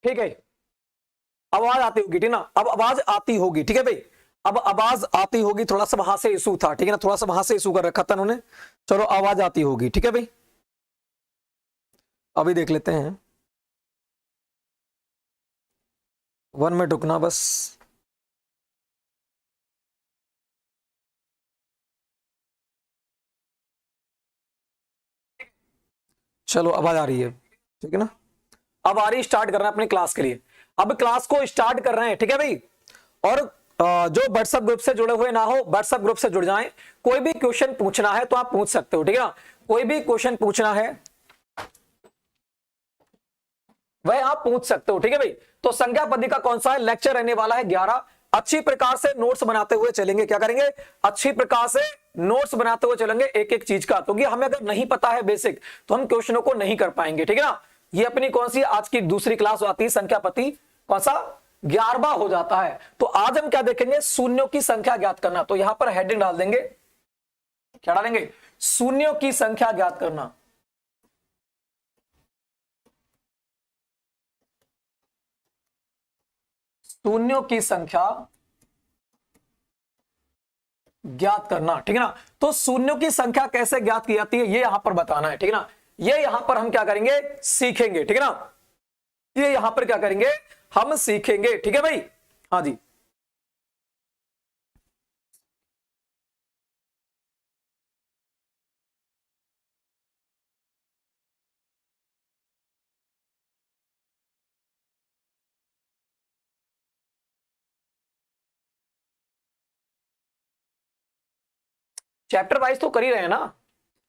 ठीक है, आवाज आती होगी, ठीक ना, अब आवाज आती होगी, ठीक है भाई, अब आवाज आती होगी, थोड़ा सा वहां से इशू था, ठीक है ना, थोड़ा सा वहां से इशू कर रखा था उन्होंने, चलो आवाज आती होगी, ठीक है भाई। अभी देख लेते हैं, 1 मिनट रुकना बस। चलो आवाज आ रही है, ठीक है ना, अब आ रही, स्टार्ट कर रहे हैं अपनी क्लास के लिए, अब क्लास को स्टार्ट कर रहे हैं, ठीक है भाई। और जो व्हाट्सएप ग्रुप से जुड़े हुए ना हो, व्हाट्सएप ग्रुप से जुड़ जाएं, कोई भी क्वेश्चन पूछना है तो आप पूछ सकते हो, ठीक है ना, कोई भी क्वेश्चन पूछना है वह आप पूछ सकते हो, ठीक है भाई। तो संख्या पद्धति का कौन सा है लेक्चर रहने वाला है 11, अच्छी प्रकार से नोट्स बनाते हुए चलेंगे, क्या करेंगे, अच्छी प्रकार से नोट्स बनाते हुए चलेंगे एक एक चीज का, क्योंकि हमें अगर नहीं पता है बेसिक तो हम क्वेश्चनों को नहीं कर पाएंगे, ठीक है ना। ये अपनी कौन सी आज की दूसरी क्लास आती है, संख्या पद्धति कौन सा 11वां हो जाता है। तो आज हम क्या देखेंगे, शून्यों की संख्या ज्ञात करना, तो यहां पर हेडिंग डाल देंगे, क्या डालेंगे, शून्यों की संख्या ज्ञात करना। शून्यों की संख्या ज्ञात करना, ठीक है ना। तो शून्यों की संख्या कैसे ज्ञात की जाती है ये यहां पर बताना है, ठीक है ना, ये यहां पर हम क्या करेंगे, सीखेंगे, ठीक है ना, ये यहां पर क्या करेंगे, हम सीखेंगे, ठीक है भाई। हाँ जी, चैप्टर वाइज तो कर ही रहे हैं ना,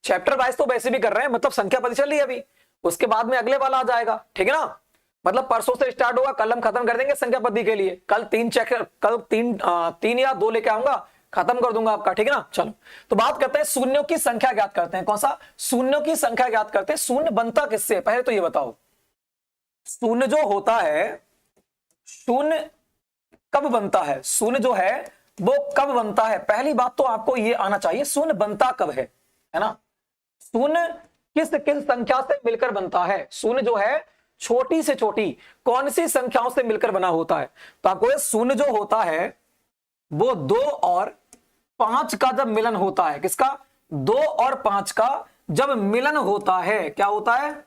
चैप्टर वाइज तो वैसे भी कर रहे हैं, मतलब संख्या पता चल रही है अभी, उसके बाद में अगले वाला आ जाएगा, ठीक है ना, मतलब परसों से स्टार्ट होगा, कल हम खत्म कर देंगे संख्या पद्धति के लिए, कल 3 चैप्टर, कल 3 या 2 लेके आऊंगा, खत्म कर दूंगा आपका, ठीक है ना। चलो तो बात करते हैं शून्यों की संख्या ज्ञात करते हैं, कौन सा, शून्यों की संख्या ज्ञात करते हैं। शून्य बनता किससे, पहले तो ये बताओ, शून्य जो होता है, शून्य कब बनता है, शून्य जो है वो कब बनता है, पहली बात तो आपको ये आना चाहिए, शून्य बनता कब है ना, शून्य किस किस संख्या से मिलकर बनता है, शून्य जो है छोटी से छोटी कौन सी संख्याओं से मिलकर बना होता है। तो आपको ये शून्य जो होता है वो 2 और 5 का जब मिलन होता है, किसका, 2 और 5 का जब मिलन होता है, क्या होता है,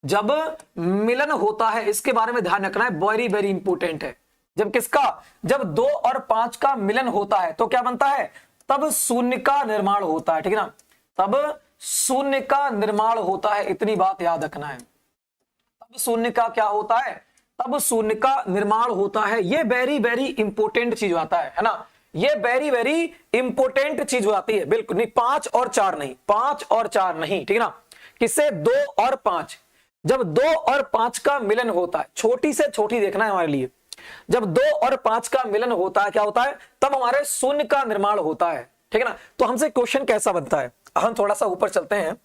जब मिलन होता है, इसके बारे में ध्यान रखना है, वेरी वेरी इंपॉर्टेंट है। जब किसका, जब 2 और 5 का मिलन होता है तो क्या बनता है, तब शून्य का निर्माण होता है, ठीक है ना, तब शून्य का निर्माण होता है, इतनी बात याद रखना है, तब शून्य का क्या होता है, तब शून्य का निर्माण होता है। ये वेरी वेरी इंपॉर्टेंट चीज आता है ना, ये वेरी वेरी इंपॉर्टेंट चीज हो जाती है, बिल्कुल नहीं, 5 और 4 नहीं, 5 और 4 नहीं, ठीक है ना, किससे, 2 और 5, जब 2 और 5 का मिलन होता है, छोटी से छोटी देखना है हमारे लिए, जब 2 और 5 का मिलन होता है क्या होता है, तब हमारे शून्य का निर्माण होता है, ठीक है ना। तो हमसे क्वेश्चन कैसा बनता है, हम थोड़ा सा ऊपर चलते हैं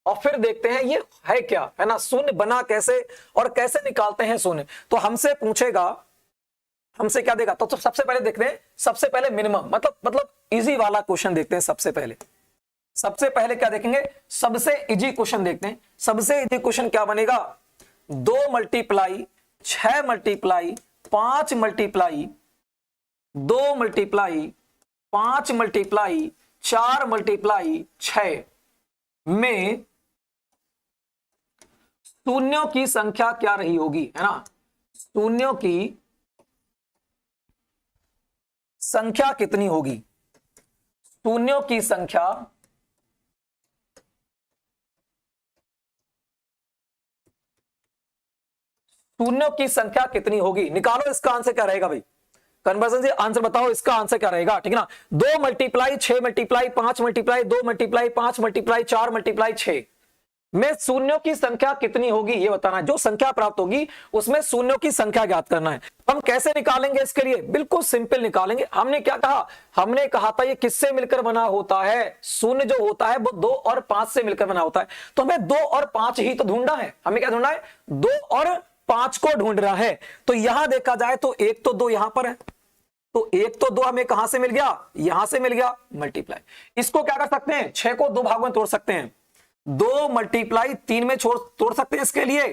और फिर देखते हैं ये है क्या, है ना, शून्य बना कैसे और कैसे निकालते हैं शून्य। तो हमसे पूछेगा, हमसे क्या देगा, तो सबसे पहले देखते हैं, सबसे पहले मिनिमम मतलब इजी वाला क्वेश्चन देखते हैं। सबसे पहले क्या देखेंगे, सबसे इजी क्वेश्चन देखते हैं। सबसे इजी क्वेश्चन क्या बनेगा, 2 multiply 6 multiply 5 multiply 2 multiply 5 multiply 4 multiply 6 में शून्यों की संख्या क्या रही होगी, है ना, शून्यों की संख्या कितनी होगी, शून्यों की संख्या शून्यों की संख्या कितनी होगी, निकालो इसका आंसर क्या रहेगा भाई, कन्वर्जन से आंसर बताओ, इसका आंसर क्या रहेगा, ठीक है ना। 2 multiply 6 multiply 5 multiply 2 multiply 5 multiply 4 multiply 6 में शून्यों की संख्या कितनी होगी ये बताना है। जो संख्या प्राप्त होगी उसमें शून्यों की संख्या ज्ञात करना है। हम कैसे निकालेंगे इसके लिए, बिल्कुल सिंपल निकालेंगे। हमने क्या कहा, हमने कहा था ये किससे मिलकर बना होता है, शून्य जो होता है वो 2 और 5 से मिलकर बना होता है। तो हमें 2 और 5 ही तो ढूंढना है, हमें क्या ढूंढना है, 2 और 5 को ढूंढ रहा है। तो यहां देखा जाए तो 1 तो 2 यहां पर है, तो 1 तो 2 हमें कहां से मिल गया, यहां से मिल गया, मल्टीप्लाई। इसको क्या कर सकते हैं, 6 को 2 भागों में तोड़ सकते हैं, 2 मल्टीप्लाई 3 में तोड़ सकते हैं इसके लिए,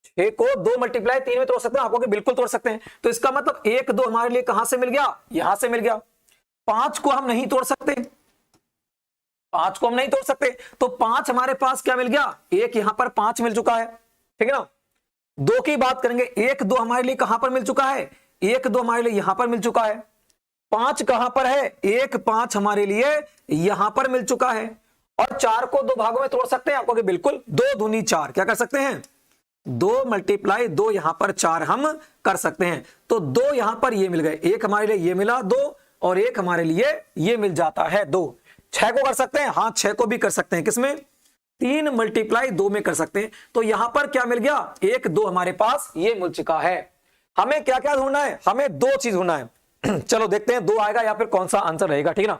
6 को 2 मल्टीप्लाई 3 में तोड़ सकते हैं, आपको बिल्कुल तोड़ सकते हैं। तो इसका मतलब 1 2 हमारे लिए कहां से मिल गया, यहां से मिल गया। 5 को हम नहीं तोड़ सकते, 5 को हम नहीं तोड़ सकते, तो 5 हमारे पास क्या मिल गया, एक यहां पर 5 मिल चुका है, ठीक है ना। 2 की बात करेंगे, 1 2 हमारे लिए कहां पर मिल चुका है, 1 2 हमारे लिए यहां पर मिल चुका है। 5 कहां पर है, 1 5 हमारे लिए यहां पर मिल चुका है। और 4 को 2 भागों में तोड़ सकते हैं, आपको बिल्कुल 2 दूनी 4, क्या कर सकते हैं, 2 मल्टीप्लाई 2 यहां पर 4 हम कर सकते हैं। तो 2 यहां पर ये मिल गए, एक हमारे लिए ये मिला 2, और एक हमारे लिए ये मिल जाता है 2। 6 को कर सकते हैं, हाँ 6 को भी कर सकते हैं, किसमें, 3 मल्टीप्लाई 2 में कर सकते हैं। तो यहां पर क्या मिल गया, 1 2 हमारे पास ये मिल चुका है। हमें क्या क्या ढूंढना है, हमें 2 चीज ढूंढना है। चलो देखते हैं 2 आएगा या फिर कौन सा आंसर रहेगा, ठीक है ना।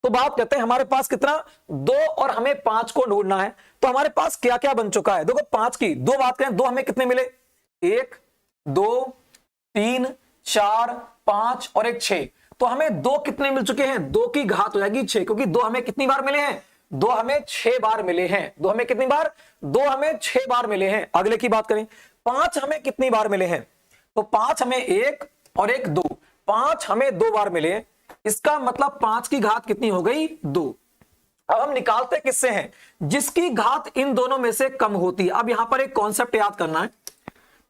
तो बात करते हैं हमारे पास कितना, 2 और हमें 5 को ढूंढना है। तो हमारे पास क्या क्या बन चुका है, देखो 5 की 2 बात करें, 2 हमें कितने मिले, 1 2 3 4 5 और एक 6। तो हमें 2 कितने मिल चुके हैं, 2 की घात हो जाएगी 6, क्योंकि 2 हमें कितनी बार मिले हैं, 2 हमें 6 बार मिले हैं। 2 हमें कितनी बार, 2 हमें 6 बार मिले हैं। अगले की बात करें, 5 हमें कितनी बार मिले हैं, तो 5 हमें 1 और एक 2, 5 हमें 2 बार मिले। इसका मतलब 5 की घात कितनी हो गई, 2। अब हम निकालते किससे हैं, जिसकी घात इन दोनों में से कम होती है। अब यहां पर एक कॉन्सेप्ट याद करना है,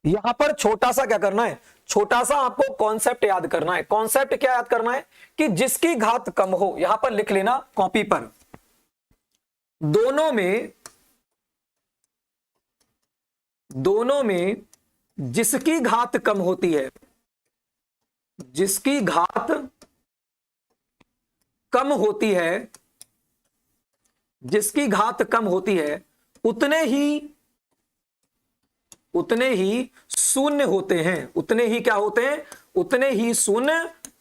यहां पर छोटा सा क्या करना है, छोटा सा आपको कॉन्सेप्ट याद करना है। कॉन्सेप्ट क्या याद करना है, कि जिसकी घात कम हो, यहां पर लिख लेना कॉपी पर, दोनों में जिसकी घात कम होती है, जिसकी घात कम होती है, जिसकी घात कम होती है, उतने ही शून्य होते हैं। उतने ही क्या होते हैं, उतने ही शून्य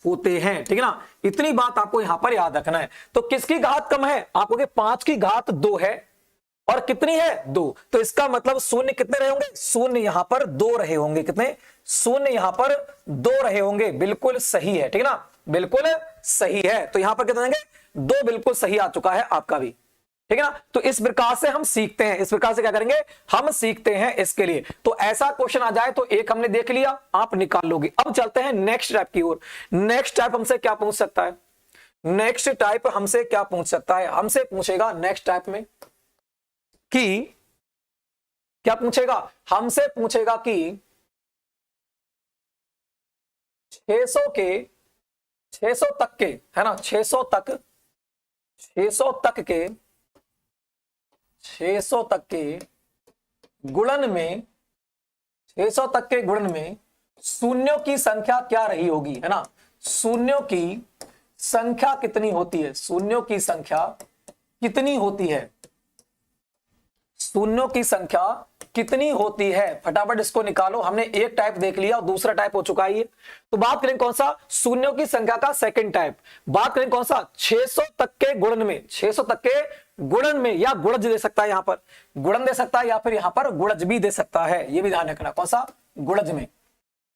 होते हैं, ठीक है ना। इतनी बात आपको यहां पर याद रखना है। तो किसकी घात कम है, आपको 5 की घात 2 है, और कितनी है, 2। तो इसका मतलब शून्य कितने रहे होंगे, शून्य यहां पर 2 रहे होंगे, कितने, शून्य यहां पर 2 रहे होंगे। बिल्कुल सही है, ठीक है ना, बिल्कुल सही है। तो यहां पर कितने देंगे, 2 बिल्कुल सही आ चुका है आपका भी, ठीक है ना। तो इस प्रकार से हम सीखते हैं, इस प्रकार से क्या करेंगे, हम सीखते हैं इसके लिए। तो ऐसा क्वेश्चन आ जाए तो एक हमने देख लिया, आप निकाल लोगे। अब चलते हैं नेक्स्ट टाइप की ओर। नेक्स्ट टाइप हमसे क्या पूछ सकता है, नेक्स्ट टाइप हमसे क्या पूछ सकता है, हमसे पूछेगा नेक्स्ट टाइप में कि क्या पूछेगा, हमसे पूछेगा कि 600 तक के, है ना, 600 तक के गुणन में, 600 तक के गुणन में शून्यों की संख्या क्या रही होगी, है ना। शून्यों की संख्या कितनी होती है, शून्यों की संख्या कितनी होती है, शून्यों की संख्या कितनी होती है। फटाफट इसको निकालो। हमने एक टाइप देख लिया और दूसरा टाइप हो चुका है ये। तो बात करें कौन सा, शून्यों की संख्या का सेकंड टाइप। बात करें कौन सा, 600 तक के गुणन में, 600 तक के गुणन में, या गुणज दे सकता है, यहां पर गुणन दे सकता है, या फिर यहां पर गुणज भी दे सकता है। ये भी ध्यान रखना, कौन सा, गुणज में।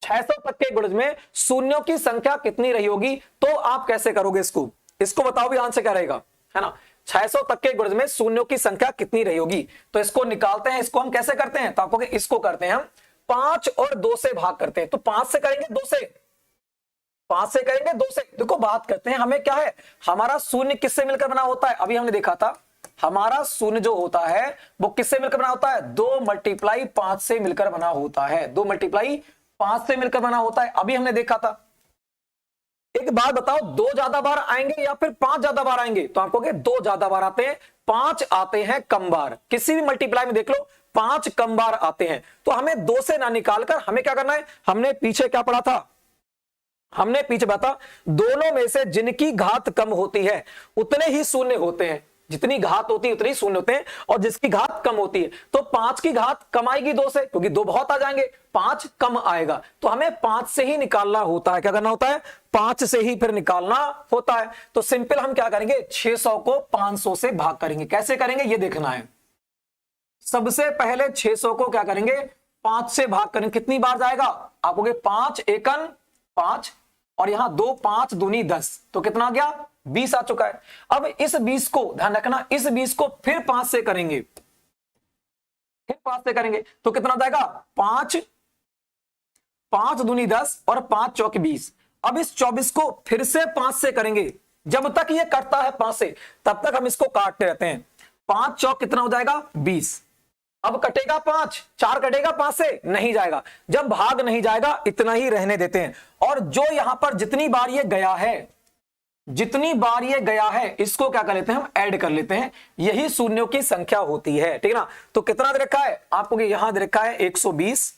600 तक के गुणज में शून्यों की संख्या कितनी रही होगी। तो आप कैसे करोगे इसको बताओ भी, आंसर क्या रहेगा, है ना। 600 तक के गुणज में शून्यों की संख्या कितनी रही होगी, तो इसको निकालते हैं। इसको हम कैसे करते हैं, तो आपको इसको करते हैं हम 5 और 2 से भाग करते हैं। तो 5 से करेंगे 2 से, 5 से करेंगे 2 से। देखो बात करते हैं, हमें क्या है, हमारा शून्य किससे मिलकर बना होता है, अभी हमने देखा था, हमारा शून्य जो होता है वो किससे मिलकर बना होता है, 2 मल्टीप्लाई 5 से मिलकर बना होता है, 2 मल्टीप्लाई 5 से मिलकर बना होता है, अभी हमने देखा था। एक बात बताओ, 2 ज्यादा बार आएंगे या फिर 5 ज्यादा बार आएंगे, तो आपको 2 ज्यादा बार आते हैं, 5 आते हैं कम बार। किसी भी मल्टीप्लाई में देख लो 5 कम बार आते हैं। तो हमें 2 से ना निकालकर हमें क्या करना है, हमने पीछे क्या पढ़ा था, हमने पीछे बता, दोनों में से जिनकी घात कम होती है उतने ही शून्य होते हैं, जितनी घात होती है उतने ही शून्य होते हैं, और जिसकी घात कम होती है, तो 5 की घात कम आएगी 2 से, क्योंकि 2 बहुत आ जाएंगे, 5 कम आएगा। तो हमें 5 से ही निकालना होता है, क्या करना होता है, 5 से ही फिर निकालना होता है। तो सिंपल हम क्या करेंगे, 600 को 500 से भाग करेंगे। कैसे करेंगे ये देखना है। सबसे पहले 600 को क्या करेंगे, 5 से भाग करेंगे। कितनी बार जाएगा, आपको 5 एकन 5, और यहां 2 5 दूनी 10, तो कितना आ गया, 20 आ चुका है। अब इस 20 को ध्यान रखना, इस 20 को फिर 5 से करेंगे, फिर 5 से करेंगे तो कितना हो जाएगा 5, 5 दूनी 10 और 5 चौक 20। अब इस 24 को फिर से 5 से करेंगे, जब तक ये कटता है 5 से तब तक हम इसको काटते रहते हैं। 5 चौक कितना हो जाएगा 20। अब कटेगा 5, 4 कटेगा 5 से नहीं जाएगा, जब भाग नहीं जाएगा इतना ही रहने देते हैं। और जो यहां पर जितनी बार ये गया है, जितनी बार ये गया है, इसको क्या कर लेते हैं हम ऐड कर लेते हैं, यही शून्यों की संख्या होती है, ठीक है ना। तो कितना दे रखा है आपको, यहां दे रखा है 120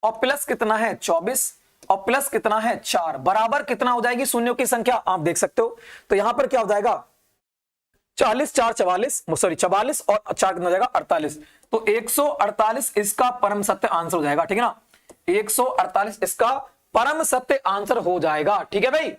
और प्लस कितना है 24 और प्लस कितना है 4, बराबर कितना हो जाएगी शून्यों की संख्या आप देख सकते हो। तो यहां पर क्या हो जाएगा 40 4 44, सॉरी 44 और 4 कितना हो जाएगा 48। तो 148 इसका परम सत्य आंसर हो जाएगा, ठीक है ना। 148 इसका परम सत्य आंसर हो जाएगा, ठीक है भाई।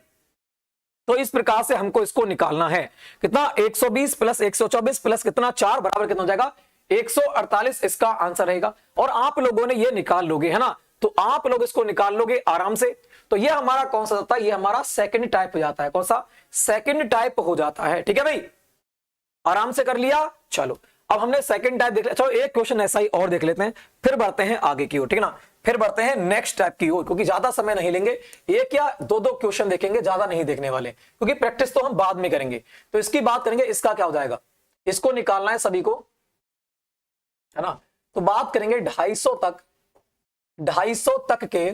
तो इस प्रकार से हमको इसको निकालना है, कितना 120 प्लस 124 प्लस कितना 4 बराबर कितना हो जाएगा 148 इसका आंसर रहेगा। और आप लोगों ने ये निकाल लोगे, है ना, तो आप लोग इसको निकाल लोगे आराम से। तो ये हमारा कौन सा जाता है, ये हमारा सेकंड टाइप हो जाता है। कौन सा सेकंड टाइप हो जाता है, ठीक है भाई, आराम से कर लिया। चलो अब हमने सेकंड टाइप देख लिया, चलो एक क्वेश्चन ऐसा ही और देख लेते हैं, फिर बढ़ते हैं आगे की ओर, ठीक है ना, फिर बढ़ते हैं नेक्स्ट टाइप की ओर, क्योंकि ज्यादा समय नहीं लेंगे, एक या दो दो क्वेश्चन देखेंगे, ज्यादा नहीं देखने वाले, क्योंकि प्रैक्टिस तो हम बाद में करेंगे। तो इसकी बात करेंगे, इसका क्या हो जाएगा, इसको निकालना है सभी को, है ना। तो बात करेंगे 250 तक, 250 तक के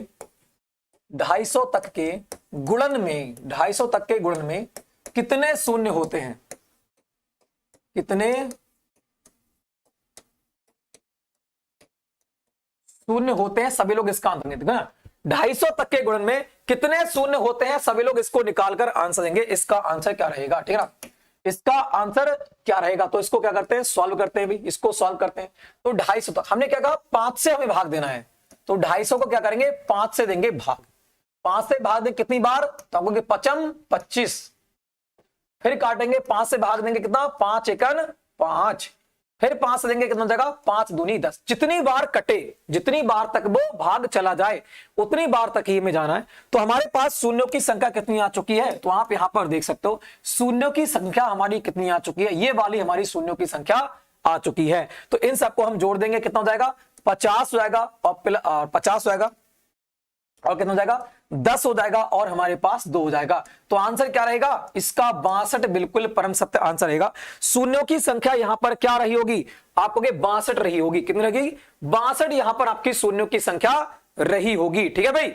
250 तक के गुणन में, 250 तक के गुणन में कितने शून्य होते हैं, कितने शून्य होते हैं, सभी लोग इसका आंसर देंगे। 250 तक के गुणन में कितने शून्य होते हैं, सभी लोग इसको निकालकर आंसर देंगे। इसका आंसर क्या रहेगा, ठीक है ना, इसका आंसर क्या रहेगा। तो इसको क्या करते हैं, सॉल्व करते हैं भी, इसको सॉल्व करते हैं। तो 250 तक हमने क्या कहा 5 से हमें भाग देना है, तो 250 को क्या करेंगे 5 से देंगे भाग। 5 से भाग देंगे कितनी बार, तो आपको 5 25, फिर काटेंगे 5 से भाग देंगे कितना 5 एकन 5, फिर 5 से देंगे कितना जाएगा 5 दूनी 10। जितनी बार कटे, जितनी बार तक वो भाग चला जाए उतनी बार तक ही में जाना है। तो हमारे पास शून्यों की संख्या कितनी आ चुकी है, तो आप यहां पर देख सकते हो शून्यों की संख्या हमारी कितनी आ चुकी है, ये वाली हमारी शून्यों की संख्या आ चुकी है। तो इन सबको हम जोड़ देंगे, कितना हो जाएगा 50 हो जाएगा और 50 हो जाएगा और कितना हो जाएगा 10 हो जाएगा और हमारे पास 2 हो जाएगा। तो आंसर क्या रहेगा इसका 62 बिल्कुल परम सत्य आंसर रहेगा। शून्यों की संख्या यहां पर क्या रही होगी, आपको 62 रही होगी, कितनी रहेगी 62 यहां पर आपकी शून्यों की संख्या रही होगी, ठीक है भाई।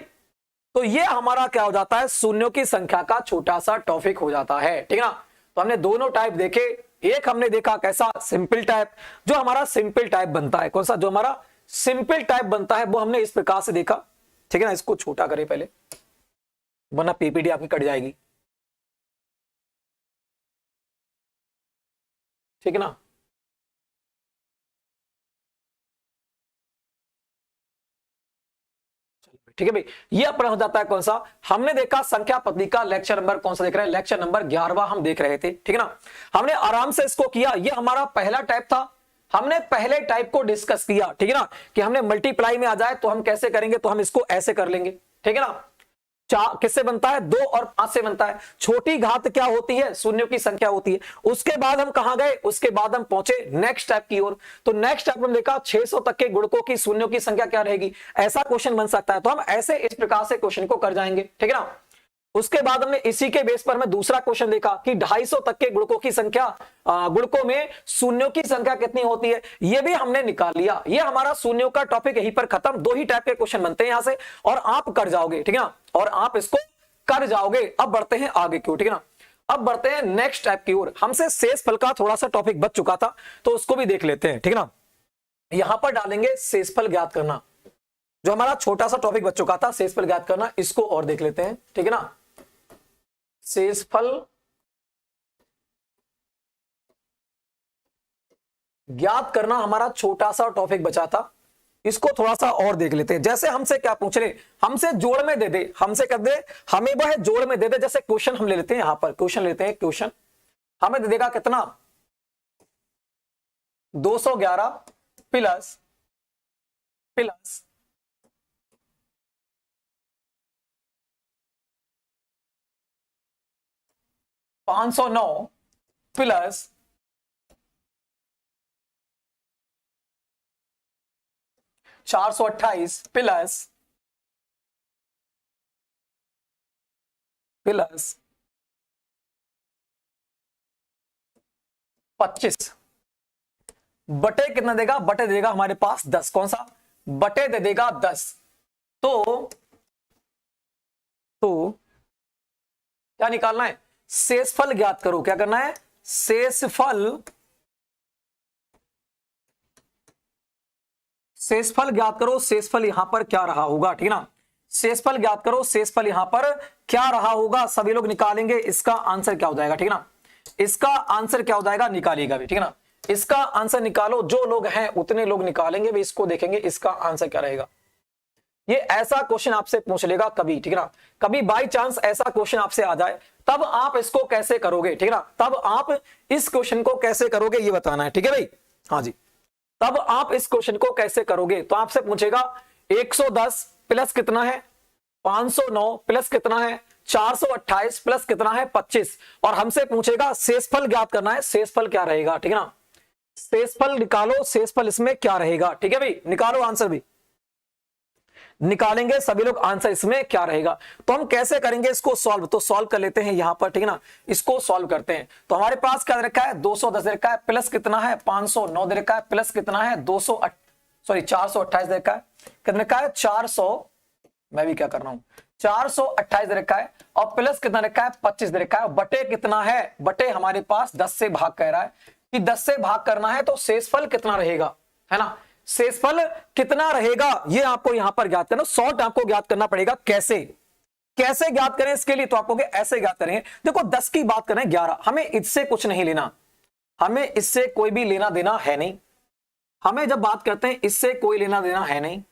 तो ये हमारा क्या हो जाता है, शून्यों की संख्या का छोटा सा टॉपिक हो जाता है, ठीक है ना। तो हमने दोनों टाइप देखे, एक हमने देखा कैसा सिंपल टाइप, जो हमारा सिंपल टाइप बनता है, कौन सा जो हमारा सिंपल टाइप बनता है वो हमने इस प्रकार से देखा, ठीक है ना। इसको छोटा करें पहले, वरना पीपीटी आपकी कट जाएगी, ठीक है ना। ठीक है भाई, ये अपना हो जाता है कौन सा, हमने देखा संख्या पद्धति का लेक्चर नंबर कौन सा देख रहे हैं, लेक्चर नंबर 11वां हम देख रहे थे, ठीक है ना। हमने आराम से इसको किया, ये हमारा पहला टाइप था, हमने पहले टाइप को डिस्कस किया, ठीक है ना, कि हमने मल्टीप्लाई में आ जाए तो हम कैसे करेंगे, तो हम इसको ऐसे कर लेंगे, ठीक है ना। चार किससे बनता है, 2 और 5 से बनता है। छोटी घात क्या होती है, शून्यों की संख्या होती है। उसके बाद हम कहां गए, उसके बाद हम पहुंचे नेक्स्ट टाइप की ओर। तो नेक्स्ट टाइप में देखा 600 तक के गुणकों की शून्यों की संख्या क्या रहेगी, ऐसा क्वेश्चन बन सकता है। तो हम ऐसे इस प्रकार से क्वेश्चन को कर जाएंगे, ठीक है ना। उसके बाद हमने इसी के बेस पर हमें दूसरा क्वेश्चन देखा कि 250 तक के गुणकों की संख्या, गुणकों में शून्यों की संख्या कितनी होती है, ये भी हमने निकाल लिया। ये हमारा शून्यों का टॉपिक यहीं पर खत्म। 2 ही टाइप के क्वेश्चन बनते हैं यहां से और आप कर जाओगे, ठीक है ना, और आप इसको कर जाओगे। अब बढ़ते हैं आगे की ओर, ठीक है ना। अब बढ़ते हैं नेक्स्ट टाइप की ओर। हमसे शेषफल का थोड़ा सा टॉपिक बच चुका था तो उसको भी देख लेते हैं, ठीक है ना। यहां पर डालेंगे शेषफल ज्ञात करना, जो हमारा छोटा सा टॉपिक बच चुका था शेषफल ज्ञात करना, इसको और देख लेते हैं, ठीक है ना। शेषफल ज्ञात करना हमारा छोटा सा टॉपिक बचा था, इसको थोड़ा सा और देख लेते हैं। जैसे हमसे क्या पूछ रहे, हमसे जोड़ में दे दे, हमसे कर दे, हमें वह जोड़ में दे दे। जैसे क्वेश्चन हम ले लेते हैं, यहां पर क्वेश्चन लेते हैं, क्वेश्चन हमें दे देगा कितना 211 प्लस प्लस 509 प्लस 428 प्लस 25 बटे कितना देगा, बटे देगा हमारे पास 10, कौन सा बटे दे देगा 10। तो क्या निकालना है, शेषफल ज्ञात करो। क्या करना है, शेषफल ज्ञात करो। शेषफल यहां पर क्या रहा होगा, ठीक है ना, शेषफल ज्ञात करो। शेषफल यहां पर क्या रहा होगा, सभी लोग निकालेंगे इसका आंसर क्या हो जाएगा, ठीक है ना, इसका आंसर क्या हो जाएगा, निकालिएगा भी, ठीक है ना, इसका आंसर निकालो। जो लोग हैं उतने लोग निकालेंगे भी, इसको देखेंगे इसका आंसर क्या रहेगा। ये ऐसा क्वेश्चन आपसे पूछ लेगा कभी, ठीक है ना, कभी बाई चांस ऐसा क्वेश्चन आपसे आ जाए, तब आप इसको कैसे करोगे, ठीक है ना, तब आप इस क्वेश्चन को कैसे करोगे ये बताना है, ठीक है भाई। हाँ जी, तब आप इस क्वेश्चन को कैसे करोगे, तो आपसे पूछेगा 110 प्लस कितना है 509 प्लस कितना है 428 प्लस कितना है 25, और हमसे पूछेगा शेषफल ज्ञात करना है। शेषफल क्या रहेगा, ठीक है ना, शेषफल निकालो, शेषफल इसमें क्या रहेगा, ठीक है भाई, निकालो आंसर भी निकालेंगे सभी लोग, आंसर इसमें क्या रहेगा। तो हम कैसे करेंगे इसको सॉल्व, तो सॉल्व कर लेते हैं यहां पर, ठीक है ना, इसको सॉल्व करते हैं। तो हमारे पास क्या दे रखा है, 210 दे रखा है, प्लस कितना है 509 दे रखा है, प्लस कितना है 428 दे रखा है, कितने रखा है 400, मैं भी क्या कर रहा हूं 428 दे रखा है, और प्लस कितना रखा है 25 दे रखा है, बटे कितना है, बटे हमारे पास 10 से भाग कह रहा है कि 10 से भाग करना है, तो शेषफल कितना रहेगा, है ना, शेषफल कितना रहेगा ये आपको यहां पर ज्ञात करना, शॉर्ट आपको ज्ञात करना पड़ेगा। कैसे ज्ञात करें इसके लिए, तो आपको ऐसे ज्ञात करेंगे। देखो 10 की बात करें 11, हमें इससे कुछ नहीं लेना, हमें इससे कोई भी लेना देना है नहीं। हमें जब बात करते हैं इससे कोई लेना देना है नहीं,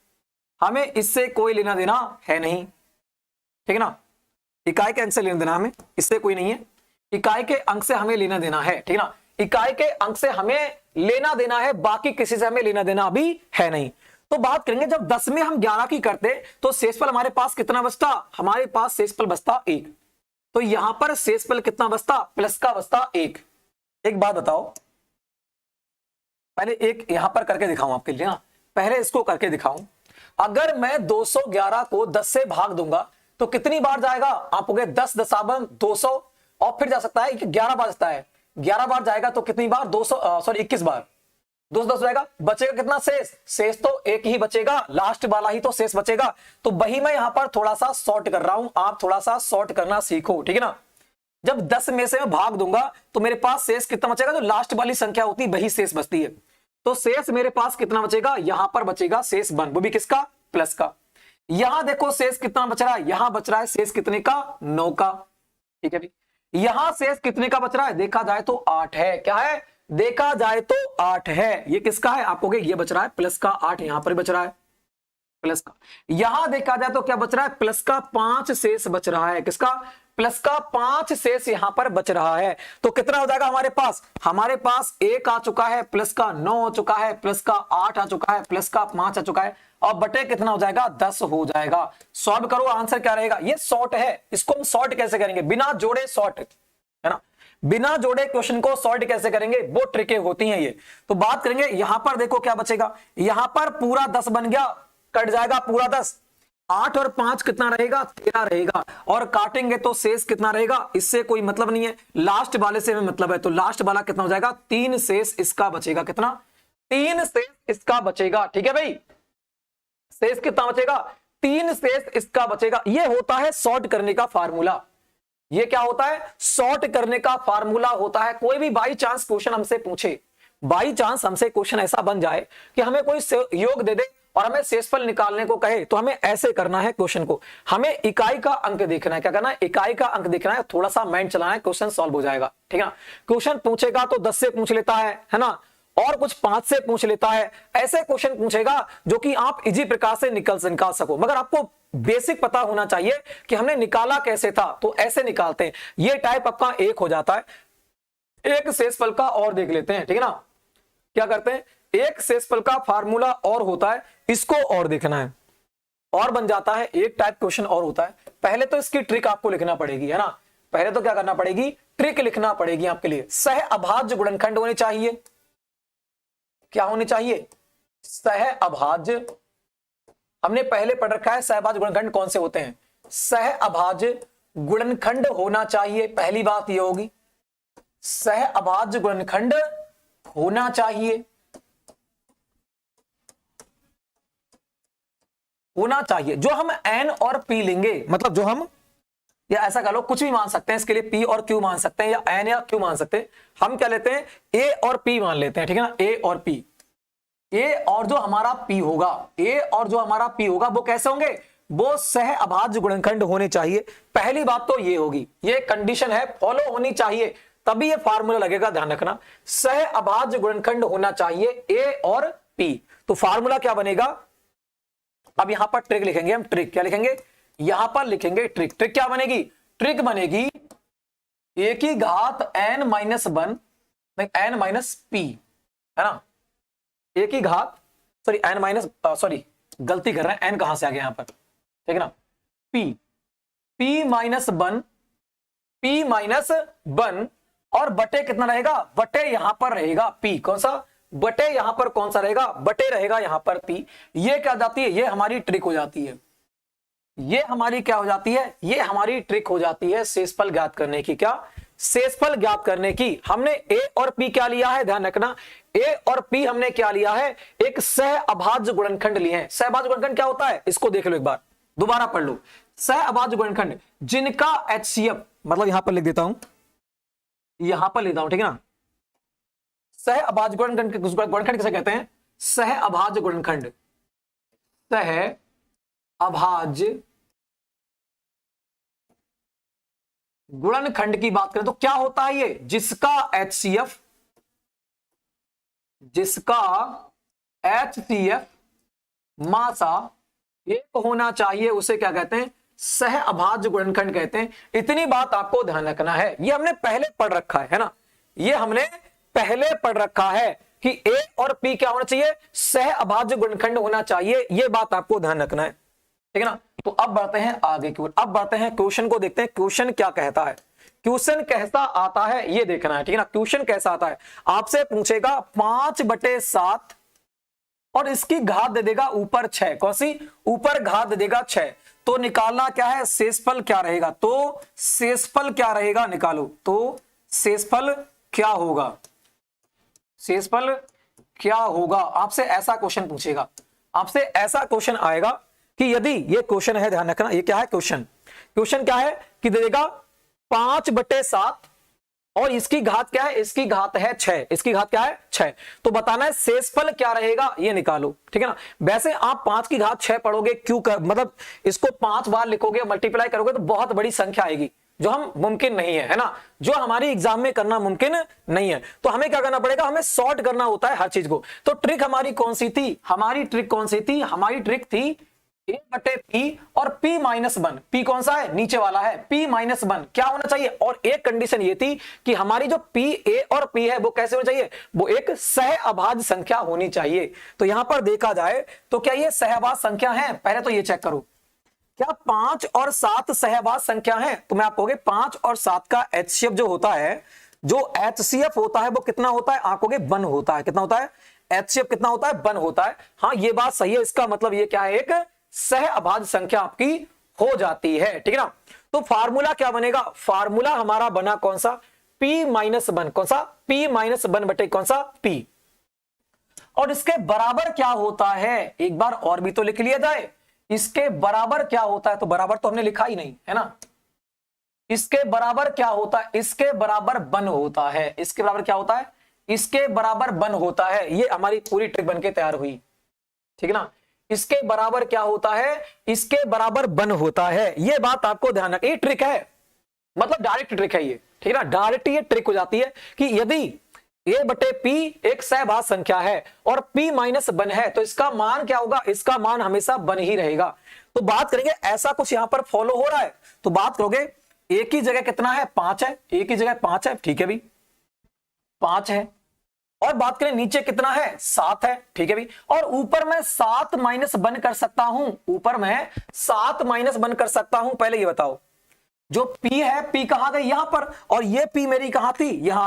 हमें इससे कोई लेना देना है नहीं, ठीक है ना, इकाई के अंक से लेना देना हमें इससे कोई नहीं है, इकाई के अंक से हमें लेना देना है, ठीक है ना, इकाई के अंक से हमें लेना देना है, बाकी किसी से हमें लेना देना अभी है नहीं। तो बात करेंगे जब 10 में हम 11 की करते तो शेषफल हमारे पास कितना बचता, हमारे पास शेषफल बचता 1, तो यहां पर शेषफल कितना बचता, प्लस का बचता 1। एक बात बताओ, पहले एक यहां पर करके दिखाऊं आपके लिए ना, पहले इसको करके दिखाऊं। अगर मैं 211 को 10 से भाग दूंगा तो कितनी बार जाएगा, आप हो गए 10 दशावन 200, और फिर जा सकता है 11 बार जाता है, 11 बार जाएगा तो कितनी बार 21 बार, 210 जाएगा, बचेगा कितना शेष तो एक ही बचेगा, लास्ट वाला ही तो शेष बचेगा। तो वही मैं यहां पर थोड़ा सा शॉर्ट कर रहा हूं, आप थोड़ा सा शॉर्ट करना सीखो, ठीक है ना। जब 10 में से मैं भाग दूंगा तो मेरे पास शेष कितना बचेगा, जो लास्ट वाली संख्या होती है वही शेष बचती है। तो शेष मेरे पास कितना बचेगा, यहां पर बचेगा शेष 1, वो भी किसका, प्लस का। यहां देखो शेष कितना बच रहा है, यहां बच रहा है शेष कितने का, 9 का, ठीक है भी। यहां शेष कितने का बच रहा है, देखा जाए तो 8 है, क्या है, देखा जाए तो 8 है। ये किसका है, आप कहोगे ये बच रहा है प्लस का 8, यहां पर बच रहा है प्लस का। यहां देखा जाए तो क्या बच रहा है, प्लस का 5 शेष बच रहा है, किसका, प्लस का 5 शेष यहां पर बच रहा है। तो कितना हो जाएगा हमारे पास 1 आ चुका है, प्लस का 9 हो चुका है, प्लस का 8 आ चुका है, प्लस का 5 आ चुका है, और बटे कितना हो जाएगा 10 हो जाएगा। सॉल्व करो, आंसर क्या रहेगा, ये शॉर्ट है, इसको हम शॉर्ट कैसे करेंगे, बिना जोड़े शॉर्ट, है ना, बिना जोड़े क्वेश्चन को सॉल्व कैसे करेंगे, वो ट्रिकें होती हैं ये। तो बात करेंगे यहां पर, देखो क्या बचेगा, यहां पर पूरा 10 बन गया, कट जाएगा पूरा 10, 8 और 5 कितना रहेगा, 13 रहेगा, और काटेंगे तो शेष कितना रहेगा, इससे कोई मतलब नहीं है, लास्ट वाले से हमें मतलब है। तो लास्ट वाला कितना हो जाएगा, 3 शेष इसका बचेगा, कितना, 3 शेष इसका बचेगा, ठीक है भाई, शेष कितना बचेगा, 3 शेष इसका बचेगा। ये होता है सॉर्ट करने का फार्मूला, ये क्या होता है, सॉर्ट करने का फार्मूला होता है। कोई भी बाई चांस क्वेश्चन हमसे पूछे, बाई चांस हमसे क्वेश्चन ऐसा बन जाए कि हमें कोई योग दे दे और हमें शेषफल निकालने को कहे, तो हमें ऐसे करना है क्वेश्चन को, हमें इकाई का अंक देखना है, क्या करना है, इकाई का अंक देखना है, थोड़ा सा माइंड चलाना है, क्वेश्चन सॉल्व हो जाएगा, ठीक है ना। क्वेश्चन पूछेगा तो 10 से पूछ लेता है ना, और कुछ 5 से पूछ लेता है, ऐसे क्वेश्चन पूछेगा जो कि आप इजी प्रकार से निकाल सको, मगर आपको बेसिक पता होना चाहिए कि हमने निकाला कैसे था, तो ऐसे निकालते हैं। ये टाइप आपका एक हो जाता है। एक शेषफल का और देख लेते हैं, ठीक है ना, क्या करते हैं, एक शेषफल का फार्मूला और होता है, इसको और देखना है, और बन जाता है एक टाइप क्वेश्चन और होता है। पहले तो इसकी ट्रिक आपको लिखना पड़ेगी, है ना, पहले तो क्या करना पड़ेगी, ट्रिक लिखना पड़ेगी आपके लिए। सह अभाज्य गुणनखंड होने चाहिए, क्या होनी चाहिए, सह अभाज्य हमने पहले पढ़ रखा है सहअभाज्य गुणनखंड कौन से होते हैं। सहअभाज्य गुणनखंड होना चाहिए, पहली बात ये होगी, सहअभाज्य गुणनखंड होना चाहिए, होना चाहिए। जो हम n और p लेंगे, मतलब जो हम, या ऐसा कह लो कुछ भी मान सकते हैं इसके लिए, p और q मान सकते हैं, या n या q मान सकते हैं। हम क्या लेते हैं, a और p मान लेते हैं, ठीक है ना, a और p। a और जो हमारा p होगा, a और जो हमारा p होगा वो कैसे होंगे, वो सहअभाज्य गुणनखंड होने चाहिए। पहली बात तो ये होगी, ये कंडीशन है, फॉलो होनी चाहिए, तभी ये फार्मूला लगेगा, ध्यान रखना। सहअभाज्य गुणनखंड होना चाहिए a और p। तो फार्मूला क्या बनेगा, अब यहां पर ट्रिक लिखेंगे हम, ट्रिक क्या लिखेंगे, यहां पर लिखेंगे ट्रिक। ट्रिक क्या बनेगी, ट्रिक बनेगी a की घात n minus one, n minus p, है ना, a की घात, सॉरी n माइनस, सॉरी गलती कर रहे हैं, n कहां से आ गया यहां पर, ठीक है ना, p minus one, p minus one, और बटे कितना रहेगा, बटे यहां पर रहेगा p, कौन सा, बटे यहां पर कौन सा रहेगा, बटे रहेगा यहां पर p। ये क्या जाती है, ये हमारी ट्रिक हो जाती है, ये हमारी क्या हो जाती है, ये हमारी ट्रिक हो जाती है शेषफल ज्ञात करने की। क्या, शेषफल ज्ञात करने की। हमने a और p क्या लिया है, ध्यान रखना, a और p हमने क्या लिया है, एक सहअभाज्य गुणनखंड लिए हैं। सहअभाज्य गुणनखंड क्या होता है, इसको देख लो एक बार, दोबारा पढ़ लो। सहअभाज्य गुणनखंड जिनका HCF, मतलब यहां पर लिख देता हूं, यहां पर लिखता हूं, ठीक है ना, सहअभाज्य गुणनखंड किसे कहते हैं, सहअभाज्य गुणनखंड, सहअभाज्य गुणनखंड की बात करें तो क्या होता है ये, जिसका HCF, जिसका HCF मासा एक होना चाहिए, उसे क्या कहते हैं, सहअभाज्य गुणनखंड कहते हैं। इतनी बात आपको ध्यान रखना है, ये हमने पहले पढ़ रखा है ना, ये हमने पहले पढ़ रखा है कि a और p क्या होना चाहिए, सहअभाज्य गुणनखंड होना चाहिए, ये बात आपको ध्यान रखना है, ठीक है ना। तो अब बढ़ते हैं आगे की ओर, अब बढ़ते हैं क्वेश्चन को देखते हैं, क्वेश्चन क्या कहता है, क्वेश्चन कैसा आता है ये देखना है, ठीक है ना। क्वेश्चन कैसा आता है, आपसे पूछेगा 5/7 और इसकी घात दे देगा ऊपर 6, कौन सी, ऊपर घात दे देगा 6, तो निकालना क्या है, शेषफल क्या रहेगा, तो शेषफल क्या रहेगा, निकालो, तो शेषफल क्या होगा, शेषफल क्या होगा। आपसे ऐसा क्वेश्चन पूछेगा, आपसे ऐसा क्वेश्चन आएगा कि यदि ये क्वेश्चन है, ध्यान रखना, ये क्या है क्वेश्चन, क्वेश्चन क्या है कि दे देगा 5/7 और इसकी घात क्या है, इसकी घात है 6, इसकी घात क्या है 6, तो बताना है शेषफल क्या रहेगा, ये निकालो, ठीक है ना। वैसे आप 5 की घात 6 पढ़ोगे, क्यों मतलब इसको 5 बार लिखोगे, मल्टीप्लाई करोगे तो बहुत बड़ी संख्या आएगी, जो हम मुमकिन नहीं है ना, जो हमारी एग्जाम में करना मुमकिन नहीं है। तो हमें क्या करना पड़ेगा, हमें सॉर्ट करना होता है हर चीज को। तो ट्रिक हमारी कौन सी थी, हमारी ट्रिक कौन सी थी, हमारी ट्रिक थी a/p और p माइनस 1, p कौन सा है, नीचे वाला है, p माइनस 1 क्या होना चाहिए, और एक कंडीशन ये थी कि हमारी जो p a और p है वो कैसे होना चाहिए, वो एक सहअभाज्य संख्या होनी चाहिए। तो यहां पर देखा जाए तो क्या ये सहअभाज्य संख्या है, पहले तो ये चेक करो, क्या 5 और 7 सहअभाज्य संख्या है, तो मैं आपको 5 और 7 का HCF जो होता है, जो HCF होता है वो कितना होता है, आंकोगे 1 होता है, कितना होता है, HCF कितना होता है, 1 होता है। हाँ ये बात सही है, इसका मतलब ये क्या है, एक सहअभाज्य संख्या आपकी हो जाती है, ठीक है ना। तो फार्मूला क्या बनेगा, फार्मूला हमारा बना कौन सा, p माइनस 1, कौन सा, p माइनस 1 बटे कौन सा p, और इसके बराबर क्या होता है, एक बार और भी तो लिख लिया जाए, इसके बराबर क्या होता है, तो बराबर तो हमने लिखा ही नहीं है ना, इसके बराबर क्या होता है, इसके बराबर 1 होता है, इसके बराबर क्या होता है, इसके बराबर 1 होता है। ये हमारी पूरी ट्रिक बनके तैयार हुई, ठीक है ना, इसके बराबर क्या होता है, इसके बराबर 1 होता है, ये बात आपको ध्यान रखना, ये ट्रिक है, मतलब डायरेक्ट ट्रिक है ये, ठीक है ना, डायरेक्ट ये ट्रिक हो जाती है कि यदि a/p एक सहअभाज्य संख्या है और p माइनस 1 है, तो इसका मान क्या होगा, इसका मान हमेशा 1 ही रहेगा। तो बात करेंगे ऐसा कुछ यहां पर फॉलो हो रहा है, तो बात करोगे a की जगह कितना है, 5 है, a की जगह 5 है, ठीक है भी 5 है, और बात करें नीचे कितना है, 7 है, ठीक है भी, और ऊपर मैं 7 माइनस 1 कर सकता हूं, ऊपर मैं 7 माइनस 1 कर सकता हूं। पहले ये बताओ जो P है, P कहां गई यहां पर, और ये P मेरी कहां थी, यहां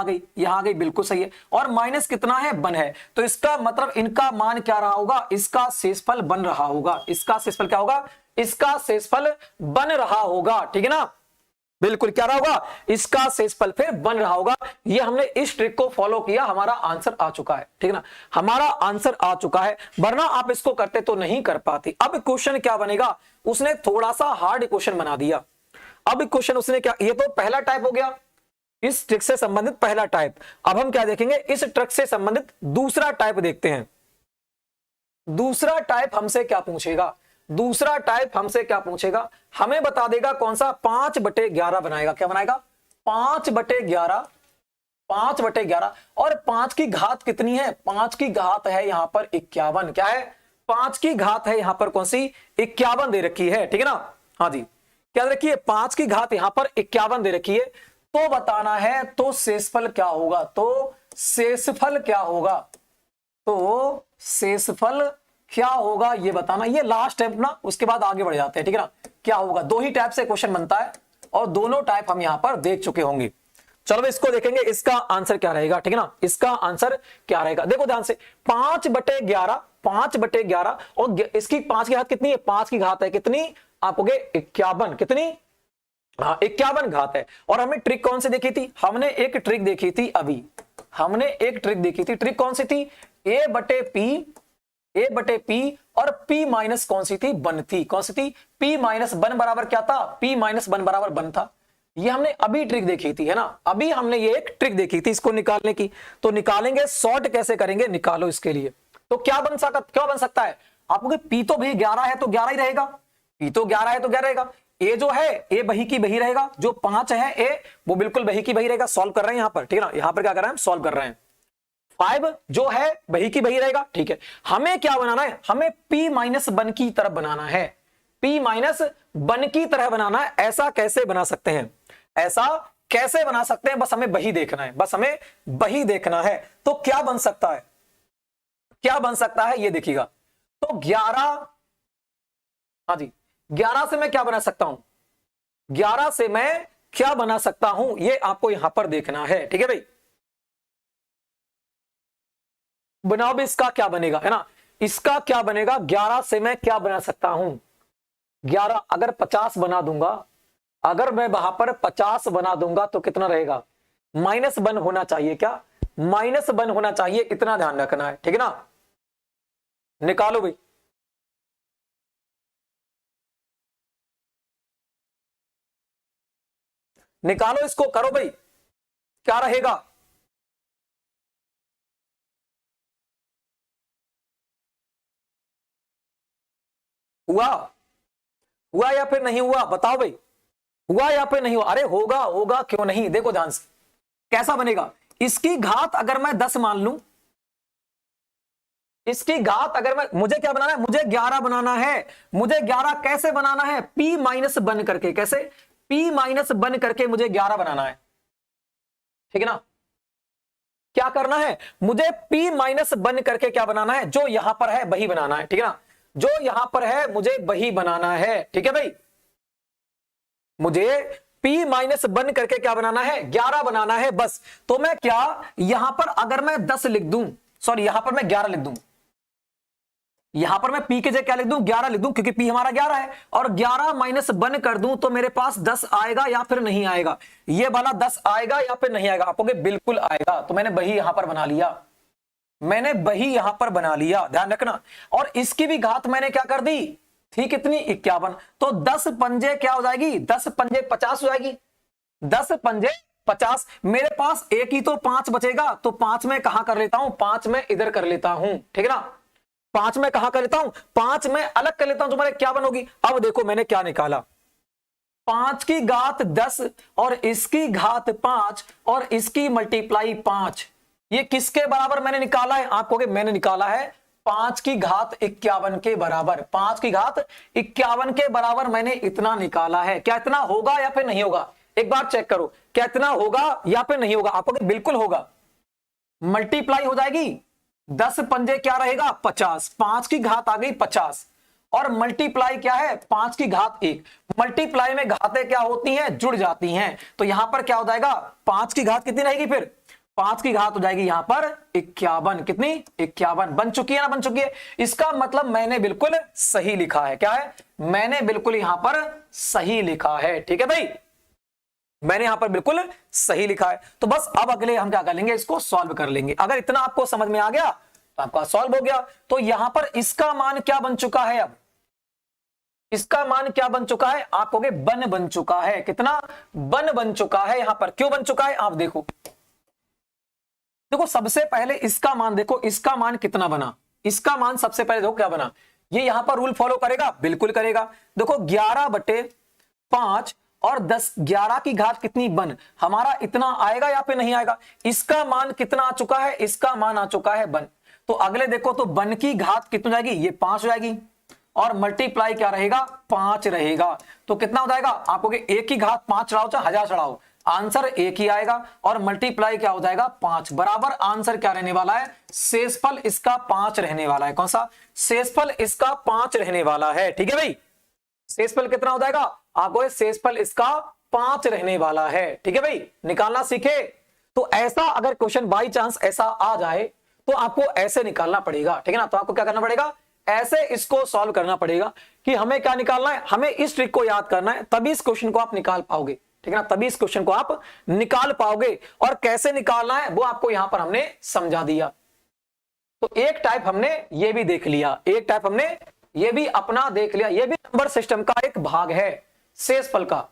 आ गई, बिल्कुल सही है। और माइनस कितना है, 1 है, तो इसका मतलब इनका मान क्या रहा होगा, इसका शेषफल बन रहा होगा। इसका शेषफल क्या होगा, इसका शेषफल बन रहा होगा, ठीक है ना, बिल्कुल क्या रहा होगा, इसका शेषफल फिर बन रहा होगा। ये हमने इस ट्रिक को फॉलो किया, हमारा आंसर आ चुका है, ठीक है ना, हमारा आंसर आ चुका है, वरना आप इसको करते तो नहीं कर पाते। अब क्वेश्चन क्या बनेगा, उसने थोड़ा सा हार्ड क्वेश्चन बना दिया। अब क्वेश्चन उसने क्या, ये तो पहला टाइप हो गया, इस ट्रिक से संबंधित पहला टाइप। अब हम क्या देखेंगे, इस ट्रिक से संबंधित दूसरा टाइप देखते हैं। दूसरा टाइप हमसे क्या पूछेगा, दूसरा टाइप हमसे क्या पूछेगा, हमें बता देगा कौन सा, 5/11 बनाएगा। क्या बनाएगा, 5/11, 5/11। और 5 की घात कितनी है, 5 की घात है यहां पर 51। क्या है, 5 की घात है यहां पर कौन सी, 51 दे रखी है, ठीक है ना, हाँ जी, क्या रखिए, 5 की घात यहां पर 51 दे रखी है। तो बताना है, तो शेषफल क्या होगा, तो शेषफल क्या होगा, तो शेषफल क्या होगा ये बताना। ये लास्ट टाइप ना, उसके बाद आगे बढ़ जाते हैं, ठीक है ना। क्या होगा, दो ही टाइप से क्वेश्चन बनता है और दोनों टाइप हम यहां पर देख चुके होंगे। चलो इसको देखेंगे, इसका आंसर क्या रहेगा, ठीक है ना, इसका आंसर क्या रहेगा, देखो ध्यान से, 5/11, 5/11, और इसकी 5 की घात कितनी है, 5 की घात है कितनी, आप कहोगे 51, कितनी, हाँ 51 घात है। और हमें ट्रिक कौन सी देखी थी, हमने एक ट्रिक देखी थी अभी, हमने एक ट्रिक देखी थी, ट्रिक कौन सी थी, a/p और p माइनस कौन सी थी, 1 थी, कौन सी थी, p माइनस 1 बराबर क्या था, p माइनस 1 बराबर 1 था। ये हमने अभी ट्रिक देखी थी, है ना, अभी हमने ये एक ट्रिक देखी थी इसको निकालने की। तो निकालेंगे, सॉर्ट कैसे करेंगे, निकालो इसके लिए। तो क्या बन सकता है, आपको p तो भाई 11 है तो 11 ही रहेगा, p तो 11 है तो 11 रहेगा। a जो है, a बही की बही रहेगा, जो 5 है a वो बिल्कुल बही की बही रहेगा। सॉल्व कर रहे हैं यहां पर, ठीक है ना, यहां पर क्या कर रहे हैं हम, सॉल्व कर रहे हैं। 5 जो है बही की बही रहेगा, ठीक है। हमें क्या बनाना है, हमें p माइनस 1 की तरफ बनाना है, p माइनस 1 की तरह बनाना है। ऐसा कैसे बना सकते हैं, ऐसा कैसे बना सकते हैं, बस हमें बही देखना है, बस हमें बही देखना है। तो क्या बन सकता है, क्या बन सकता है ये देखिएगा। तो 11, हाँ जी, 11 से मैं क्या बना सकता हूं, 11 से मैं क्या बना सकता हूं, ये आपको यहां पर देखना है, ठीक है भाई। बनाओ भी, इसका क्या बनेगा, है ना, इसका क्या बनेगा, 11 से मैं क्या बना सकता हूं, 11 अगर 50 बना दूंगा, अगर मैं वहां पर 50 बना दूंगा तो कितना रहेगा, -1 होना चाहिए, क्या -1 होना चाहिए, इतना ध्यान रखना है, ठीक है ना। निकालो भाई, निकालो इसको, करो भाई, क्या रहेगा, हुआ, हुआ या फिर नहीं हुआ, बताओ भाई, हुआ या फिर नहीं हुआ, अरे होगा, होगा क्यों नहीं, देखो ध्यान से कैसा बनेगा। इसकी घात अगर मैं 10 मान लूं, इसकी घात अगर मैं, मुझे क्या बनाना है, मुझे 11 बनाना है। मुझे 11 कैसे बनाना है, p माइनस 1 करके, कैसे, p माइनस 1 करके मुझे 11 बनाना है, ठीक है ना। क्या करना है, मुझे p माइनस 1 करके क्या बनाना है, जो यहां पर है वही बनाना है, ठीक है ना, जो यहां पर है मुझे वही बनाना है, ठीक है भाई। मुझे p माइनस 1 करके क्या बनाना है, 11 बनाना है बस। तो मैं क्या, यहां पर अगर मैं 10 लिख दूं, सॉरी यहां पर मैं 11 लिख दूं, यहां पर मैं p के जगह क्या लिख दूं, 11 लिख दूं, क्योंकि p हमारा 11 है, और 11 माइनस 1 कर दूं तो मेरे पास 10 आएगा या फिर नहीं आएगा, ये वाला 10 आएगा या फिर नहीं आएगा, आप कहोगे बिल्कुल आएगा। तो मैंने वही यहां पर बना लिया, मैंने वही यहां पर बना लिया, ध्यान रखना। और इसकी भी घात मैंने क्या कर दी थी, कितनी, 51। तो 10 पंजे क्या हो जाएगी, 10 पंजे 50 हो जाएगी, 10 पंजे 50। मेरे पास एक ही तो 5 बचेगा, तो 5 में कहां कर लेता हूं, 5 में इधर कर लेता हूं, ठीक है ना, 5 में कहां कर लेता हूं, 5 में अलग कर लेता हूं, तुम्हारे क्या बनोगी। अब देखो मैंने क्या निकाला, 5 की घात 10 और इसकी घात 5 और इसकी मल्टीप्लाई 5, ये किसके बराबर मैंने निकाला है, आप कहोगे मैंने निकाला है 5 की घात 51 के बराबर, 5 की घात 51 के बराबर मैंने इतना निकाला है। क्या इतना होगा या फिर नहीं होगा, एक बार चेक करो, क्या इतना होगा या फिर नहीं होगा, आप कहोगे बिल्कुल होगा। मल्टीप्लाई हो जाएगी, 10 पंजे क्या रहेगा 50, 5 की घात आ गई 50, और मल्टीप्लाई क्या है 5 की घात 1, मल्टीप्लाई में घातें क्या होती हैं, जुड़ जाती हैं। तो यहां पर क्या हो जाएगा, 5 की घात कितनी रहेगी, फिर 5 की घात हो जाएगी यहां पर 51। कितनी, 51 बन चुकी है ना, बन चुकी है। इसका मतलब मैंने बिल्कुल सही लिखा है। क्या है, मैंने बिल्कुल यहां पर सही लिखा है। ठीक है भाई, मैंने यहां पर बिल्कुल सही लिखा है। तो बस अब अगले हम क्या कर लेंगे, इसको सॉल्व कर लेंगे। अगर इतना आपको समझ में आ गया तो आपका सॉल्व हो गया। तो यहां पर इसका मान क्या बन चुका है, अब इसका मान क्या बन चुका है, आप कहोगे बन बन चुका है। कितना बन बन चुका है, यहां पर क्यों बन चुका है, आप देखो। देखो सबसे पहले इसका मान देखो, इसका मान कितना बना, इसका मान सबसे पहले देखो क्या बना। ये यहां पर रूल फॉलो करेगा, बिल्कुल करेगा। देखो 11/5 और 10, 11 की घात कितनी बन, हमारा इतना आएगा या फिर नहीं आएगा। इसका मान कितना आ चुका है, इसका मान आ चुका है बन। तो अगले देखो, तो बन की घात कितनी जाएगी, ये 5 हो जाएगी, और मल्टीप्लाई क्या रहेगा, 5 रहेगा। तो कितना हो जाएगा, आप कहोगे 1 की घात 5 चढ़ाओ चाहे 1000 चढ़ाओ, आंसर 1 ही आएगा। और मल्टीप्लाई क्या हो जाएगा, 5 बराबर आंसर क्या रहने वाला है, शेषफल इसका 5 रहने वाला है। कौन सा, शेषफल इसका 5 रहने वाला है। ठीक है भाई, शेषफल कितना हो जाएगा, आपको शेषफल इसका 5 रहने वाला है। ठीक है भाई, निकालना सीखे। तो ऐसा अगर क्वेश्चन बाई चांस ऐसा आ जाए तो आपको ऐसे निकालना पड़ेगा। ठीक है ना, तो आपको क्या करना पड़ेगा, ऐसे इसको सॉल्व करना पड़ेगा कि हमें क्या निकालना है, हमें इस ट्रिक को याद करना है, तभी इस क्वेश्चन को आप निकाल पाओगे। ठीक है ना, तभी इस क्वेश्चन को आप निकाल पाओगे। और कैसे निकालना है वो आपको यहां पर हमने समझा दिया। तो एक टाइप हमने ये भी देख लिया, एक टाइप हमने ये भी अपना देख लिया। ये भी नंबर सिस्टम का एक भाग है शेषफल का।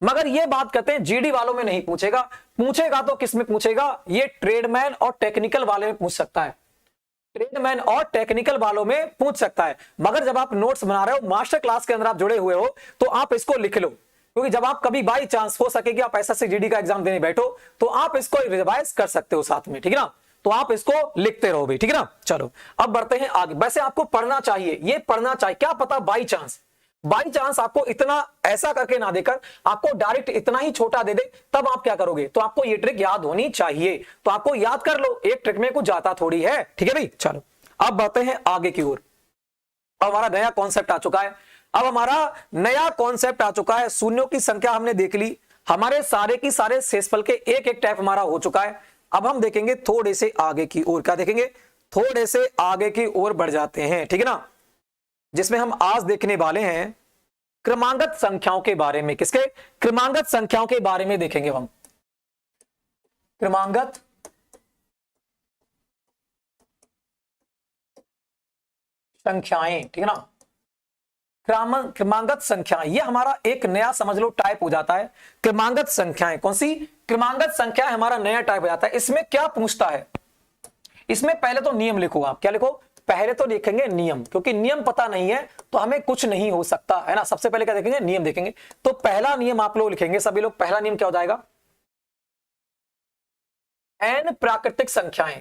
मगर ये बात करते हैं जीडी वालों में नहीं पूछेगा, पूछेगा तो किस में पूछेगा, ये ट्रेडमैन और टेक्निकल वाले में पूछ सकता है, ट्रेडमैन और टेक्निकल वालों में पूछ सकता है। मगर जब आप नोट्स बना रहे हो, मास्टर क्लास के अंदर आप जुड़े हुए हो, तो आप इसको लिख लो, क्योंकि जब आप कभी बाई चांस हो सके कि आप एसएससी जीडी का एग्जाम देने बैठो तो आप इसको रिवाइज कर सकते हो साथ में। ठीक है ना, तो आप इसको लिखते रहो भी। ठीक है ना, चलो अब बढ़ते हैं आगे। वैसे आपको पढ़ना चाहिए, ये पढ़ना चाहिए, क्या पता बाई चांस आपको इतना ऐसा करके ना देकर आपको डायरेक्ट इतना ही छोटा दे दे, तब आप क्या करोगे, तो आपको ये ट्रिक याद होनी चाहिए। तो आपको याद कर लो, एक ट्रिक में कुछ जाता थोड़ी है। ठीक है भाई, चलो अब बढ़ते हैं आगे की ओर। अब हमारा नया कॉन्सेप्ट आ चुका है, अब हमारा नया कॉन्सेप्ट आ चुका है। शून्यों की संख्या हमने देख ली, हमारे सारे की सारे शेषफल के एक एक टाइप हमारा हो चुका है। अब हम देखेंगे थोड़े से आगे की ओर, क्या देखेंगे, थोड़े से आगे की ओर बढ़ जाते हैं। ठीक है ना, जिसमें हम आज देखने वाले हैं क्रमांगत संख्याओं के बारे में। किसके, क्रमांगत संख्याओं के बारे में देखेंगे हम, क्रमांगत संख्याएं। ठीक है ना, क्रमांगत संख्या, ये हमारा एक नया समझ लो टाइप हो जाता है। क्रमांगत संख्याएं, कौन सी, क्रमांगत संख्या हमारा नया टाइप हो जाता है। इसमें क्या पूछता है, इसमें पहले तो नियम लिखो, आप क्या लिखो, पहले तो देखेंगे नियम, क्योंकि नियम पता नहीं है तो हमें कुछ नहीं हो सकता है ना। सबसे पहले क्या देखेंगे, नियम देखेंगे। तो पहला नियम आप लोग लिखेंगे सभी लोग, पहला नियम क्या हो जाएगा, एन प्राकृतिक संख्याएं,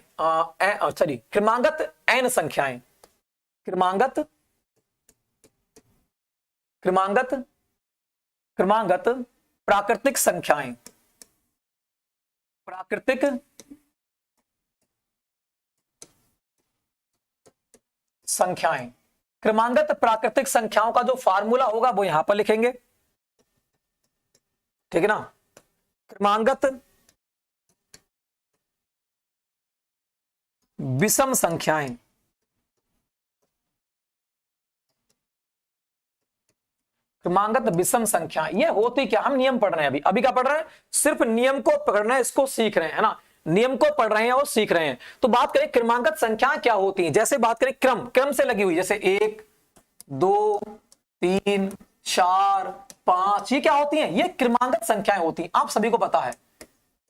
सॉरी क्रमांगत एन संख्याएं, क्रमांगत क्रमांगत क्रमांगत प्राकृतिक संख्याएं, प्राकृतिक संख्याएं। क्रमांगत प्राकृतिक संख्याओं का जो फार्मूला होगा वो यहां पर लिखेंगे। ठीक है ना, क्रमांगत विषम संख्याएं, क्रमांगत विषम संख्या, ये होती क्या, हम नियम पढ़ रहे हैं अभी क्या पढ़ रहे हैं, सिर्फ नियम को पकड़ना है, इसको सीख रहे हैं, है ना, नियम को पढ़ रहे हैं और सीख रहे हैं। तो बात करें क्रमांगत संख्या क्या होती है, जैसे बात करें क्रम से लगी हुई, जैसे 1 2 3 4 5, ये क्या होती हैं, ये क्रमांगत संख्याएं होती हैं। आप सभी को पता है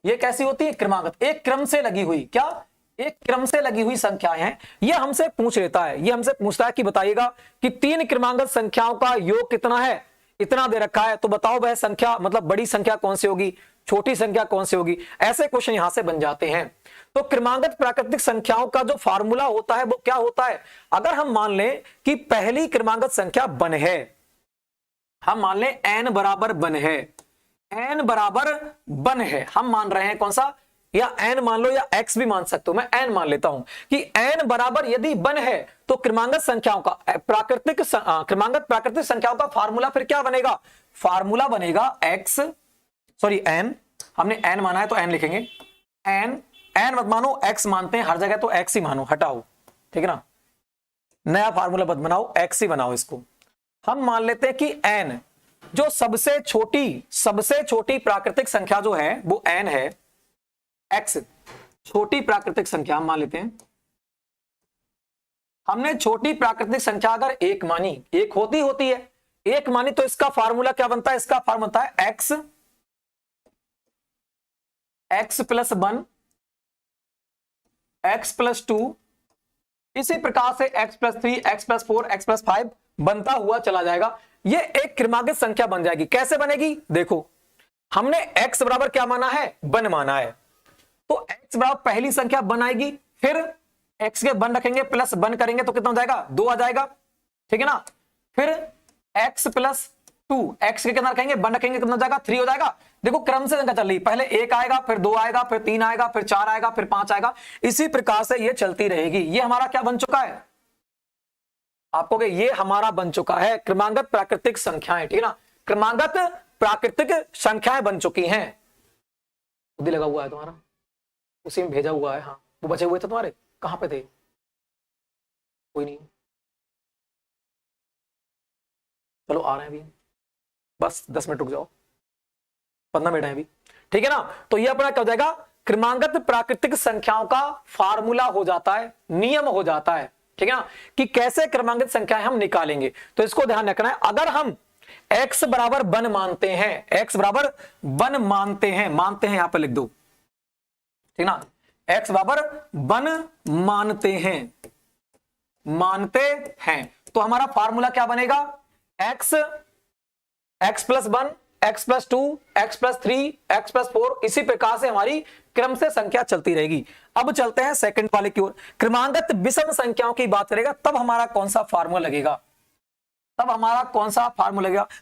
ये कैसी होती है, क्रमांगत, एक क्रम से लगी हुई, क्या, एक क्रम से लगी हुई संख्याएं हैं। ये हमसे पूछ लेता है, ये हमसे पूछता है कि बताइएगा कि 3 क्रमांगत संख्याओं का योग कितना है, इतना दे रखा है, तो बताओ वह संख्या मतलब बड़ी संख्या कौन सी होगी, छोटी संख्या कौन सी होगी। ऐसे क्वेश्चन यहां से बन जाते हैं। तो क्रमांगत प्राकृतिक संख्याओं का जो फार्मूला होता है वो क्या होता है, अगर हम मान लें कि पहली क्रमांगत संख्या बन है, हम मान लें n बराबर बन है, n बराबर बन है, हम मान रहे हैं कौन सा, या n मान लो या x भी मान सकते हो, मैं n मान लेता हूं कि n बराबर यदि वन है तो क्रमांगत संख्याओं का क्रमांगत प्राकृतिक संख्याओं का फार्मूला फिर क्या बनेगा, फार्मूला बनेगा x सॉरी n, हमने n माना है तो n लिखेंगे, n मत मानो x मानते हैं हर जगह तो x ही मानो, हटाओ ठीक है ना, नया फार्मूला मत बनाओ, x ही बनाओ इसको। हम मान लेते हैं कि n जो सबसे छोटी प्राकृतिक संख्या जो है वो n है, x छोटी प्राकृतिक संख्या हम मान लेते हैं। हमने छोटी प्राकृतिक संख्या अगर एक मानी, एक होती है एक मानी, तो इसका फार्मूला क्या बनता है, इसका फार्मूला बनता है x प्लस 1 x प्लस 2, इसी प्रकार से x plus 3 x plus 4 x plus 5 बनता हुआ चला जाएगा। ये एक क्रमागत संख्या बन जाएगी। कैसे बनेगी, देखो हमने x बराबर क्या माना है, 1 माना है, तो x बराबर पहली संख्या 1 आएगी, फिर x के 1 रखेंगे प्लस 1 करेंगे तो कितना हो जाएगा, 2 आ जाएगा, ठीक है ना। फिर x प्लस 2, x के कितना रखेंगे, 1 रखेंगे, कितना हो जाएगा, 3 हो जाएगा। देखो क्रम से संख्या चल रही, पहले 1 आएगा, फिर 2 आएगा, फिर 3 आएगा, फिर 4 आएगा, फिर 5 आएगा, इसी प्रकार से ये चलती रहेगी। ये हमारा क्या बन चुका है, आपको ये हमारा बन चुका है क्रमागत प्राकृतिक संख्याएं, ठीक है ना, क्रमागत प्राकृतिक संख्याएं बन चुकी हैं। बुद्धि लगा हुआ है तुम्हारा, उसी में भेजा हुआ है, हाँ वो बचे हुए थे तुम्हारे, कहां पे थे, कोई नहीं, चलो आ रहे हैं अभी, बस 10 मिनट रुक जाओ, 15 मिनट है अभी, ठीक है ना। तो ये अपना क्या हो जाएगा, क्रमागत प्राकृतिक संख्याओं का फार्मूला हो जाता है, नियम हो जाता है, ठीक है ना, कि कैसे क्रमांकित संख्याएं हम निकालेंगे। तो इसको ध्यान रखना है, अगर हम x बराबर 1 मानते हैं, x बराबर 1 मानते हैं यहां पर लिख दो, ठीक ना, x बराबर 1 मानते हैं तो हमारा फार्मूला क्या बनेगा, x plus 1 x plus 2 x plus 3 x plus 4, इसी प्रकार से हमारी क्रम से संख्या चलती रहेगी। अब चलते हैं सेकंड वाले की ओर, क्रमांगत विषम संख्याओं की बात करेगा, तब हमारा कौन सा फार्मूला लगेगा,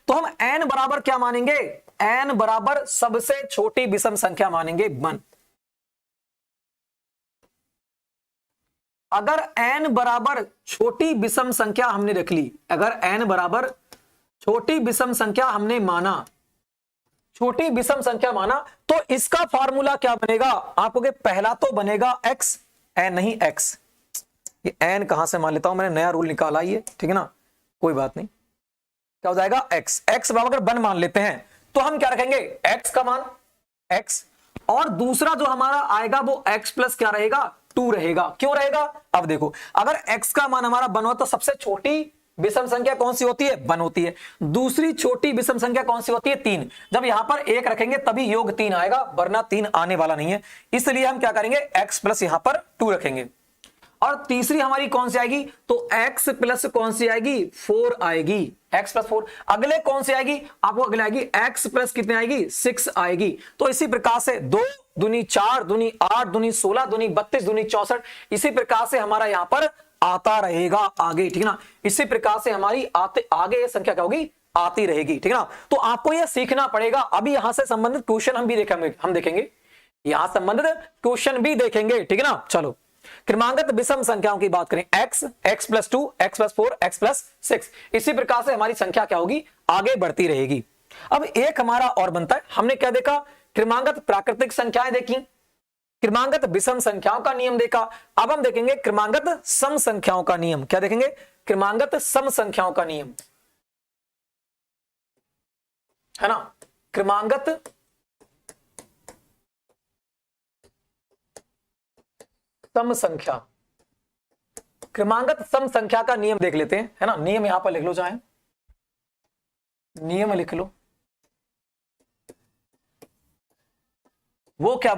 तो हम n बराबर क्या मानेंगे, n बराबर सबसे छोटी विषम संख्या मानेंगे 1। अगर n बराबर छोटी विषम संख्या हमने रख ली, अगर n बराबर छोटी विषम संख्या हमने माना, छोटी विषम संख्या माना, तो इसका फार्मूला क्या बनेगा, आपको पहला तो बनेगा x, n नहीं x, ये n कहां से मान लेता हूं, मैंने नया रूल निकाला ये, ठीक है ना, कोई बात नहीं, क्या हो जाएगा x बराबर 1 मान लेते हैं तो हम क्या रखेंगे, x का मान x, और दूसरा जो हमारा आएगा वो x प्लस क्या रहेगा, 2 रहेगा। क्यों रहेगा, अब देखो अगर x का मान हमारा 1 हो तो सबसे छोटी विषम संख्या कौन सी होती है, 1 होती है, दूसरी छोटी विषम संख्या कौन सी होती है, 3। जब यहां पर 1 रखेंगे तभी योग 3 आएगा, वरना 3 आने वाला नहीं है, इसलिए हम क्या करेंगे, x प्लस यहां पर 2 रखेंगे। और तीसरी हमारी कौन सी आएगी, तो x प्लस कौन सी आएगी, 4 आएगी, x प्लस 4। अगले कौन सी आएगी, आपको अगले आएगी x प्लस कितने आएगी, 6 आएगी। तो इसी प्रकार से 2 दूनी 4 दूनी 8 दूनी 16 दूनी 32 दूनी 64, इसी प्रकार से हमारा यहां पर आता रहेगा आगे, ठीक है ना, इसी प्रकार से हमारी आगे ये संख्या क्या होगी, आती रहेगी, ठीक है ना। तो आपको यह सीखना पड़ेगा। अभी यहां से संबंधित क्वेश्चन हम देखेंगे, यहां संबंधित क्वेश्चन भी देखेंगे, ठीक है ना। चलो क्रमांगत विषम संख्याओं की बात करें, x plus 2 x plus 4 x plus 6, इसी प्रकार से हमारी संख्या क्या होगी, आगे बढ़ती रहेगी। अब एक हमारा और बनता है, हमने क्या देखा, क्रमांगत प्राकृतिक संख्याएं देखी, क्रमांगत विषम संख्याओं का नियम देखा। अब हम देखेंगे क्रमांगत सम संख्याओं का नियम। क्या देखेंगे, क्रमांगत सम संख्याओं का नियम, है ना, क्रमांगत सम संख्या, क्रमांगत सम संख्या का नियम देख लेते हैं, है ना। नियम यहां पर लिख लो, चाहे नियम लिख लो, वो क्या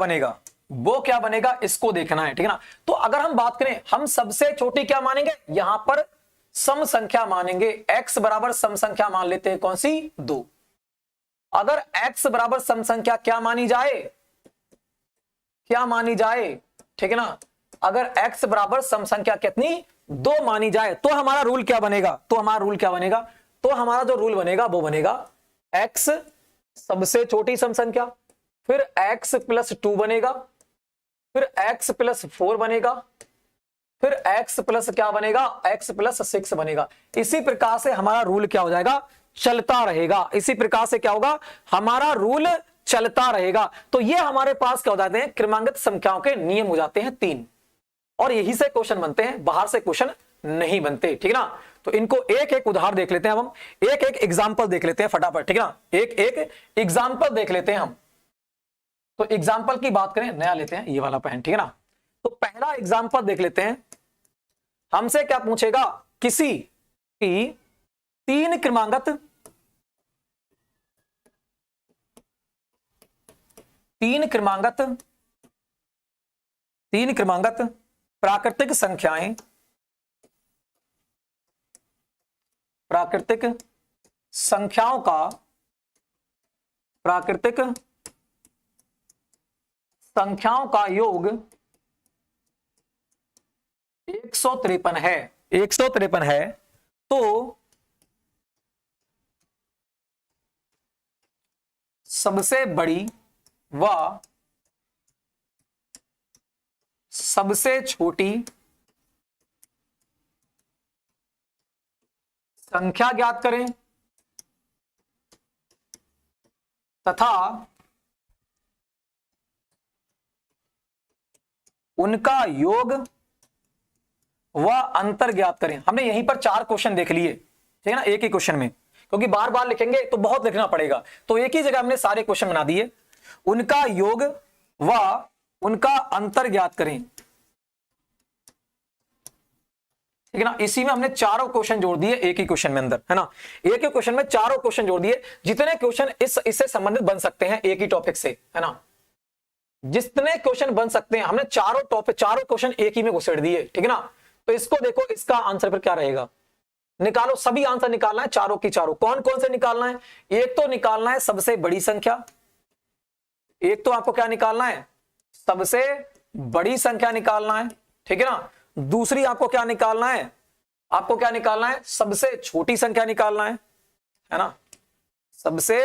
बनेगा इसको देखना है, ठीक है ना। तो अगर हम बात करें, हम सबसे छोटी क्या मानेंगे, यहां पर सम संख्या मानेंगे, x बराबर सम संख्या मान लेते हैं, कौन सी, 2। अगर x बराबर सम संख्या क्या मानी जाए, ठीक है ना, अगर x बराबर सम संख्या कितनी, 2 मानी जाए, तो हमारा रूल क्या बनेगा, तो हमारा जो रूल बनेगा वो बनेगा x सबसे छोटी सम संख्या, फिर x प्लस 2 बनेगा, फिर x प्लस 4 बनेगा, फिर x प्लस क्या बनेगा, x प्लस 6 बनेगा। इसी प्रकार से हमारा रूल क्या हो जाएगा, चलता रहेगा। इसी प्रकार से क्या होगा, हमारा रूल चलता रहेगा। तो ये हमारे पास क्या हो जाते हैं, क्रमांकित संख्याओं के नियम हो जाते हैं 3, और यही से क्वेश्चन बनते हैं, बाहर से क्वेश्चन नहीं बनते, ठीक है ना। तो इनको एक एक उदाहरण देख लेते हैं, हम एक एक एग्जाम्पल देख लेते हैं फटाफट, ठीक है ना। एक एक एग्जाम्पल देख लेते हैं हम। तो एग्जाम्पल की बात करें, नया लेते हैं ये वाला पेन, ठीक है ना। तो पहला एग्जाम्पल देख लेते हैं। हमसे क्या पूछेगा, किसी की तीन क्रमांगत प्राकृतिक संख्याओं का योग 153 है। 153 है। तो सबसे बड़ी व सबसे छोटी संख्या ज्ञात करें तथा उनका योग व अंतर ज्ञात करें। हमने यहीं पर 4 क्वेश्चन देख लिए, ठीक है ना, एक ही क्वेश्चन में, क्योंकि बार बार लिखेंगे तो बहुत लिखना पड़ेगा, तो एक ही जगह हमने सारे क्वेश्चन बना दिए। उनका योग व उनका अंतर ज्ञात करें, ठीक है ना। इसी में हमने चारों क्वेश्चन जोड़ दिए एक ही क्वेश्चन में अंदर, है ना। एक ही क्वेश्चन में चारों क्वेश्चन जोड़ दिए। जितने क्वेश्चन इससे संबंधित बन सकते हैं एक ही टॉपिक से, है ना, जितने क्वेश्चन बन सकते हैं हमने चारों क्वेश्चन एक ही में घुसेड़ दिए, ठीक है ना। तो इसको देखो, इसका आंसर फिर क्या रहेगा, निकालो। सभी आंसर निकालना है, चारों की चारों। कौन कौन से निकालना है, एक तो निकालना है सबसे बड़ी संख्या, एक तो आपको क्या निकालना है, सबसे बड़ी संख्या निकालना है, ठीक है ना। दूसरी आपको क्या निकालना है, सबसे छोटी संख्या निकालना है ना, सबसे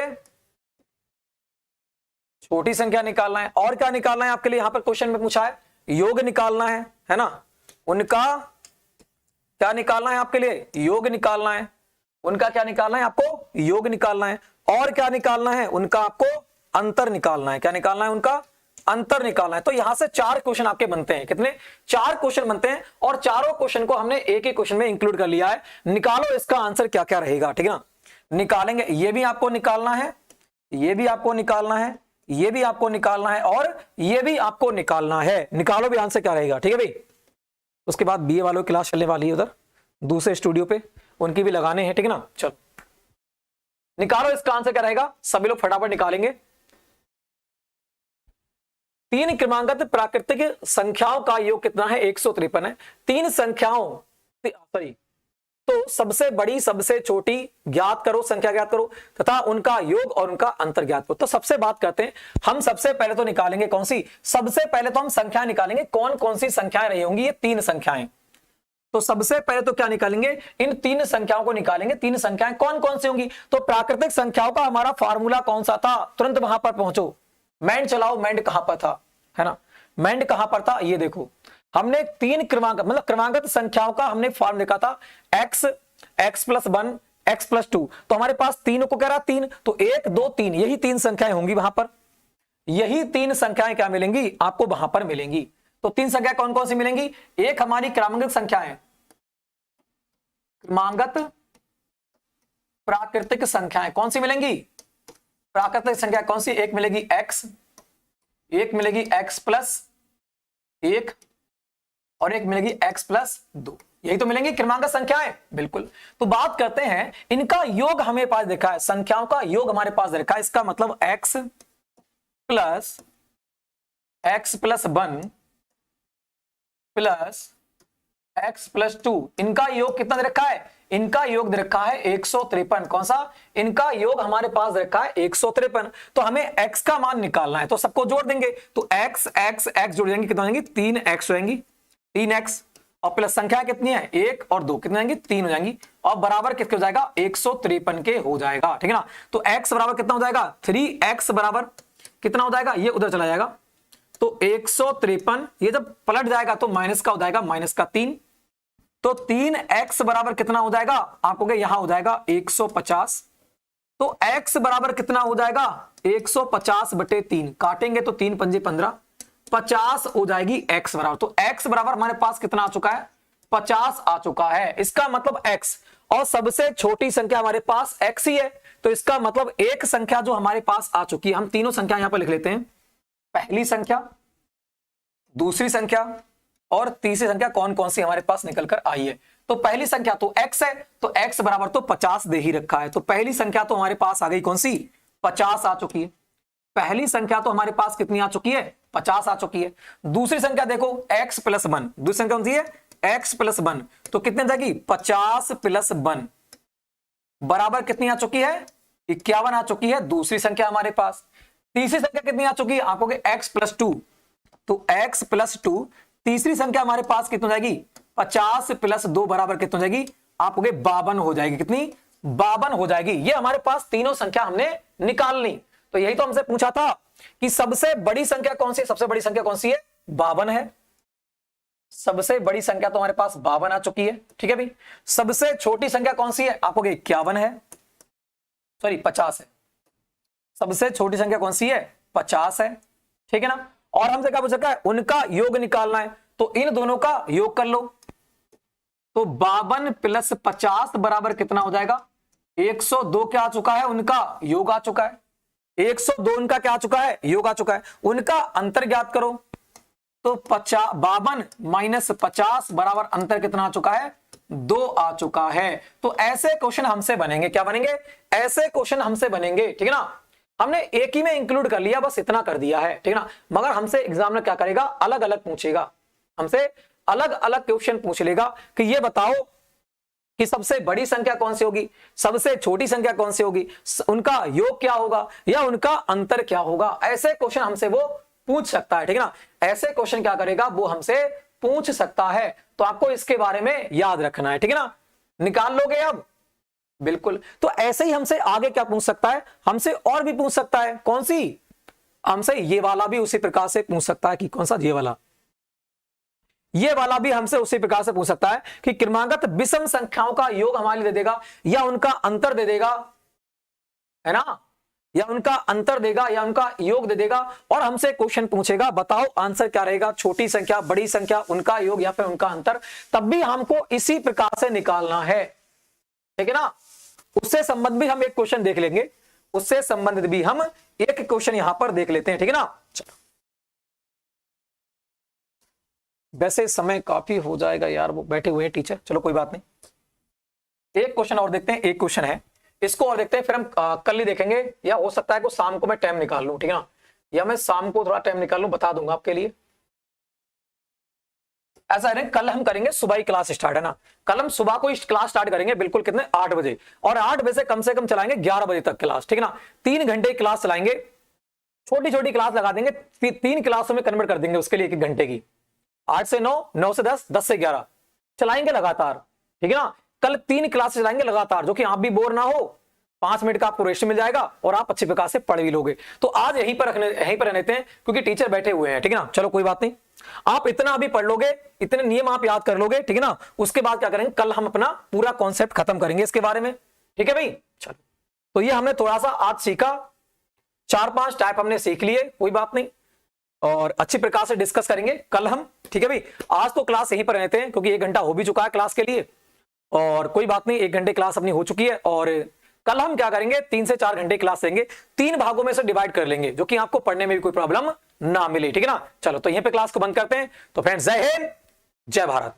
छोटी संख्या निकालना है। और क्या निकालना है आपके लिए, यहां पर क्वेश्चन में पूछा है योग निकालना है ना। उनका क्या निकालना है आपके लिए, योग निकालना है। उनका क्या निकालना है आपको, योग निकालना है। और क्या निकालना है, उनका आपको अंतर निकालना है। क्या निकालना है, उनका अंतर निकालना है। तो यहां से 4 क्वेश्चन आपके बनते हैं। कितने, 4 क्वेश्चन बनते हैं, और चारों क्वेश्चन को हमने एक ही क्वेश्चन में इंक्लूड कर लिया है। निकालो इसका आंसर क्या क्या रहेगा, ठीक है ना। निकालेंगे, ये भी आपको निकालना है, ये भी आपको निकालना है, ये भी आपको निकालना है, और ये भी आपको निकालना है। निकालो भी आंसर क्या रहेगा, ठीक है भाई। उसके बाद बीए वालों की क्लास चलने वाली है उधर दूसरे स्टूडियो पे, उनकी भी लगाने हैं, ठीक है ना। चलो निकालो इसका आंसर क्या रहेगा, सभी लोग फटाफट निकालेंगे। 3 क्रमांकित प्राकृतिक संख्याओं का योग कितना है, 153 है। 3 संख्याओं, सॉरी, तो सबसे बड़ी सबसे छोटी ज्ञात करो, संख्या ज्ञात करो तथा उनका योग और उनका अंतर ज्ञात करो। तो सबसे बात करते हैं हम, सबसे पहले तो निकालेंगे कौन सी, सबसे पहले तो हम संख्या निकालेंगे, कौन कौन सी संख्याएं रही होंगी, ये 3 संख्याएं। तो सबसे पहले तो क्या निकालेंगे, इन 3 संख्याओं को निकालेंगे। 3 संख्याएं कौन कौन सी होंगी, तो प्राकृतिक संख्याओं का हमारा फार्मूला कौन सा था, तुरंत वहां पर पहुंचो, मैंड चलाओ। मैंड कहां पर था, है ना, मैंड कहां पर था, ये देखो। हमने 3 क्रमांक मतलब क्रमांकित संख्याओं का हमने फॉर्म लिखा था, x प्लस 1 x प्लस 2। तो हमारे पास 3 को कह रहा 3, तो 1 2 3 यही 3 संख्याएं होंगी वहां पर। यही 3 संख्याएं क्या मिलेंगी आपको वहां पर मिलेंगी। तो 3 संख्या कौन कौन सी मिलेंगी, एक हमारी क्रमांकित संख्या है, क्रमांगत प्राकृतिक संख्याएं कौन सी मिलेंगी, प्राकृतिक संख्या कौन सी, एक मिलेगी x, एक मिलेगी x प्लस 1 और एक मिलेगी x प्लस 2। यही तो मिलेंगी क्रमांक संख्याएं, बिल्कुल। तो बात करते हैं इनका योग, हमें पास देखा है, संख्याओं का योग हमारे पास देखा है। इसका मतलब x plus 1 plus x plus 2, इनका योग कितना दे रखा है, इनका योग दे रखा है 153। कौन सा, इनका योग हमारे पास दे रखा है 153। तो हमें x का मान निकालना है, तो सबको जोड़ देंगे। तो x जोड़ देंगे, कितना हो जाएंगी, 3x हो जाएंगी, 3x, और प्लस संख्या कितनी है, 1 और 2, कितनी आएंगी, 3 हो जाएंगी, और बराबर किसके हो जाएगा, 153 के हो जाएगा, ठीक है ना। तो x बराबर कितना हो जाएगा, 3x बराबर कितना हो जाएगा, ये उधर चला जाएगा, तो 153, ये जब पलट जाएगा तो माइनस का हो जाएगा -3, तो 3x बराबर कितना हो जाएगा आपको, यहां हो जाएगा 150। तो x बराबर कितना हो जाएगा 150/3, काटेंगे तो 3 पंजे 15, 50 हो जाएगी x बराबर। तो x बराबर हमारे पास कितना आ चुका है, 50 आ चुका है। इसका मतलब x, और सबसे छोटी संख्या हमारे पास x ही है, तो इसका मतलब एक संख्या जो हमारे पास आ चुकी है, हम तीनों संख्या यहां पर लिख लेते हैं, पहली संख्या, दूसरी संख्या और तीसरी संख्या कौन कौन सी हमारे पास निकल कर आई है। तो पहली संख्या तो x है, तो x बराबर तो 50 दे ही रखा है, तो पहली संख्या तो हमारे पास आ गई कौन सी, 50 आ चुकी है। पहली संख्या तो हमारे पास कितनी आ चुकी है, 50 आ चुकी है। दूसरी संख्या देखो x + 1, दूसरी संख्या कौन सी है, x + 1, तो कितने जाएगी 50 + 1 बराबर कितनी आ चुकी है, 51 आ चुकी है दूसरी संख्या हमारे पास। तीसरी संख्या कितनी आ चुकी है आपको, x + 2, तो x + 2, तीसरी संख्या हमारे पास कितनी हो जाएगी, 50 + 2 बराबर कितनी हो जाएगी आपको, 52 हो जाएगी। कितनी, 52 हो जाएगी। ये हमारे पास तीनों संख्या हमने निकालनी। तो यही तो हमसे पूछा था कि सबसे बड़ी संख्या कौन सी है, सबसे बड़ी संख्या कौन सी है, 52 है। सबसे बड़ी संख्या तो हमारे पास 52 आ चुकी है, ठीक है भाई। सबसे छोटी संख्या कौन सी है आपको, 51 है, सॉरी 50 है। सबसे छोटी संख्या कौन सी है, 50 है, ठीक है ना। और हमसे क्या पूछा है, उनका योग निकालना है, तो इन दोनों का योग कर लो। तो 52 + 50 बराबर कितना हो जाएगा, 102 क्या आ चुका है, उनका योग आ चुका है। 102 उनका क्या आ चुका है, योग आ चुका है। उनका अंतर ज्ञात करो, तो 52 - 50 बराबर अंतर कितना आ चुका है, 2 आ चुका है। तो ऐसे क्वेश्चन हमसे बनेंगे, क्या बनेंगे, ऐसे क्वेश्चन हमसे बनेंगे, ठीक है ना। हमने एक ही में इंक्लूड कर लिया, बस इतना कर दिया है, ठीक है ना। मगर हमसे एग्जाम में क्या करेगा, अलग अलग पूछेगा, हमसे अलग अलग क्वेश्चन पूछ लेगा कि ये बताओ कि सबसे बड़ी संख्या कौन सी होगी, सबसे छोटी संख्या कौन सी होगी, उनका योग क्या होगा या उनका अंतर क्या होगा। ऐसे क्वेश्चन हमसे वो पूछ सकता है, ठीक है ना। ऐसे क्वेश्चन क्या करेगा, वो हमसे पूछ सकता है। तो आपको इसके बारे में याद रखना है, ठीक है ना। निकाल लोगे अब, बिल्कुल। तो ऐसे ही हमसे आगे क्या पूछ सकता है, हमसे और भी पूछ सकता है, कौन सी, हमसे ये वाला भी उसी प्रकार से पूछ सकता है कि कौन सा, ये वाला भी हमसे उसी प्रकार से पूछ सकता है कि क्रमागत विषम संख्याओं का योग हमारे लिए दे देगा या उनका अंतर दे देगा, है ना, या उनका अंतर देगा या उनका योग दे देगा। और हमसे क्वेश्चन पूछेगा, बताओ आंसर क्या रहेगा, छोटी संख्या, बड़ी संख्या, उनका योग या फिर उनका अंतर। तब भी हमको इसी प्रकार से निकालना है, ठीक है ना। उससे संबंधित भी हम एक क्वेश्चन देख लेंगे, उससे संबंधित भी हम एक क्वेश्चन यहां पर देख लेते हैं, ठीक है ना। चलो, वैसे समय काफी हो जाएगा यार, वो बैठे हुए हैं टीचर, चलो कोई बात नहीं। एक क्वेश्चन और देखते हैं, एक क्वेश्चन है, इसको और देखते हैं, फिर हम कल ही देखेंगे, या हो सकता है कि शाम को मैं टाइम निकाल लूं, ठीक है ना, या मैं शाम को थोड़ा टाइम निकाल लूं, बता दूंगा आपके लिए। ऐसा है, कल हम करेंगे सुबह ही क्लास स्टार्ट, है ना। कल हम सुबह को क्लास स्टार्ट करेंगे, बिल्कुल कितने, 8 बजे, और 8 बजे से कम चलाएंगे 11 बजे तक क्लास, ठीक है ना। 3 घंटे क्लास चलाएंगे, छोटी छोटी क्लास लगा देंगे, 3 क्लासों में कन्वर्ट कर देंगे उसके लिए 1 घंटे की, 8 से 9, 9 से 10, 10 से 11 चलाएंगे लगातार, ठीक है ना। कल 3 क्लास चलाएंगे लगातार, जो कि आप भी बोर ना हो, 5 मिनट का आपको रेस्ट मिल जाएगा और आप अच्छे प्रकार से पढ़ भी लोगे। तो आज यहीं पर रहते हैं, क्योंकि टीचर बैठे हुए हैं, ठीक है ना। चलो कोई बात नहीं, आप इतना अभी पढ़ लोगे, इतने नियम आप याद कर लोगे, ठीक है ना। उसके बाद क्या करेंगे, कल हम अपना पूरा कॉन्सेप्ट खत्म करेंगे इसके बारे में, ठीक है भाई। चलो, तो ये हमने थोड़ा सा आज सीखा, 4-5 टाइप हमने सीख लिए, कोई बात नहीं, और अच्छी प्रकार से डिस्कस करेंगे कल हम, ठीक है भाई। आज तो क्लास यहीं पर रहते हैं, क्योंकि 1 घंटा हो भी चुका है क्लास के लिए, और कोई बात नहीं, 1 घंटे क्लास अपनी हो चुकी है। और कल हम क्या करेंगे, 3 से 4 घंटे क्लास लेंगे, 3 भागों में से डिवाइड कर लेंगे, जो कि आपको पढ़ने में भी कोई प्रॉब्लम ना मिले, ठीक है ना। चलो, तो यहीं पे क्लास को बंद करते हैं। तो फ्रेंड्स, जय हिंद, जय भारत।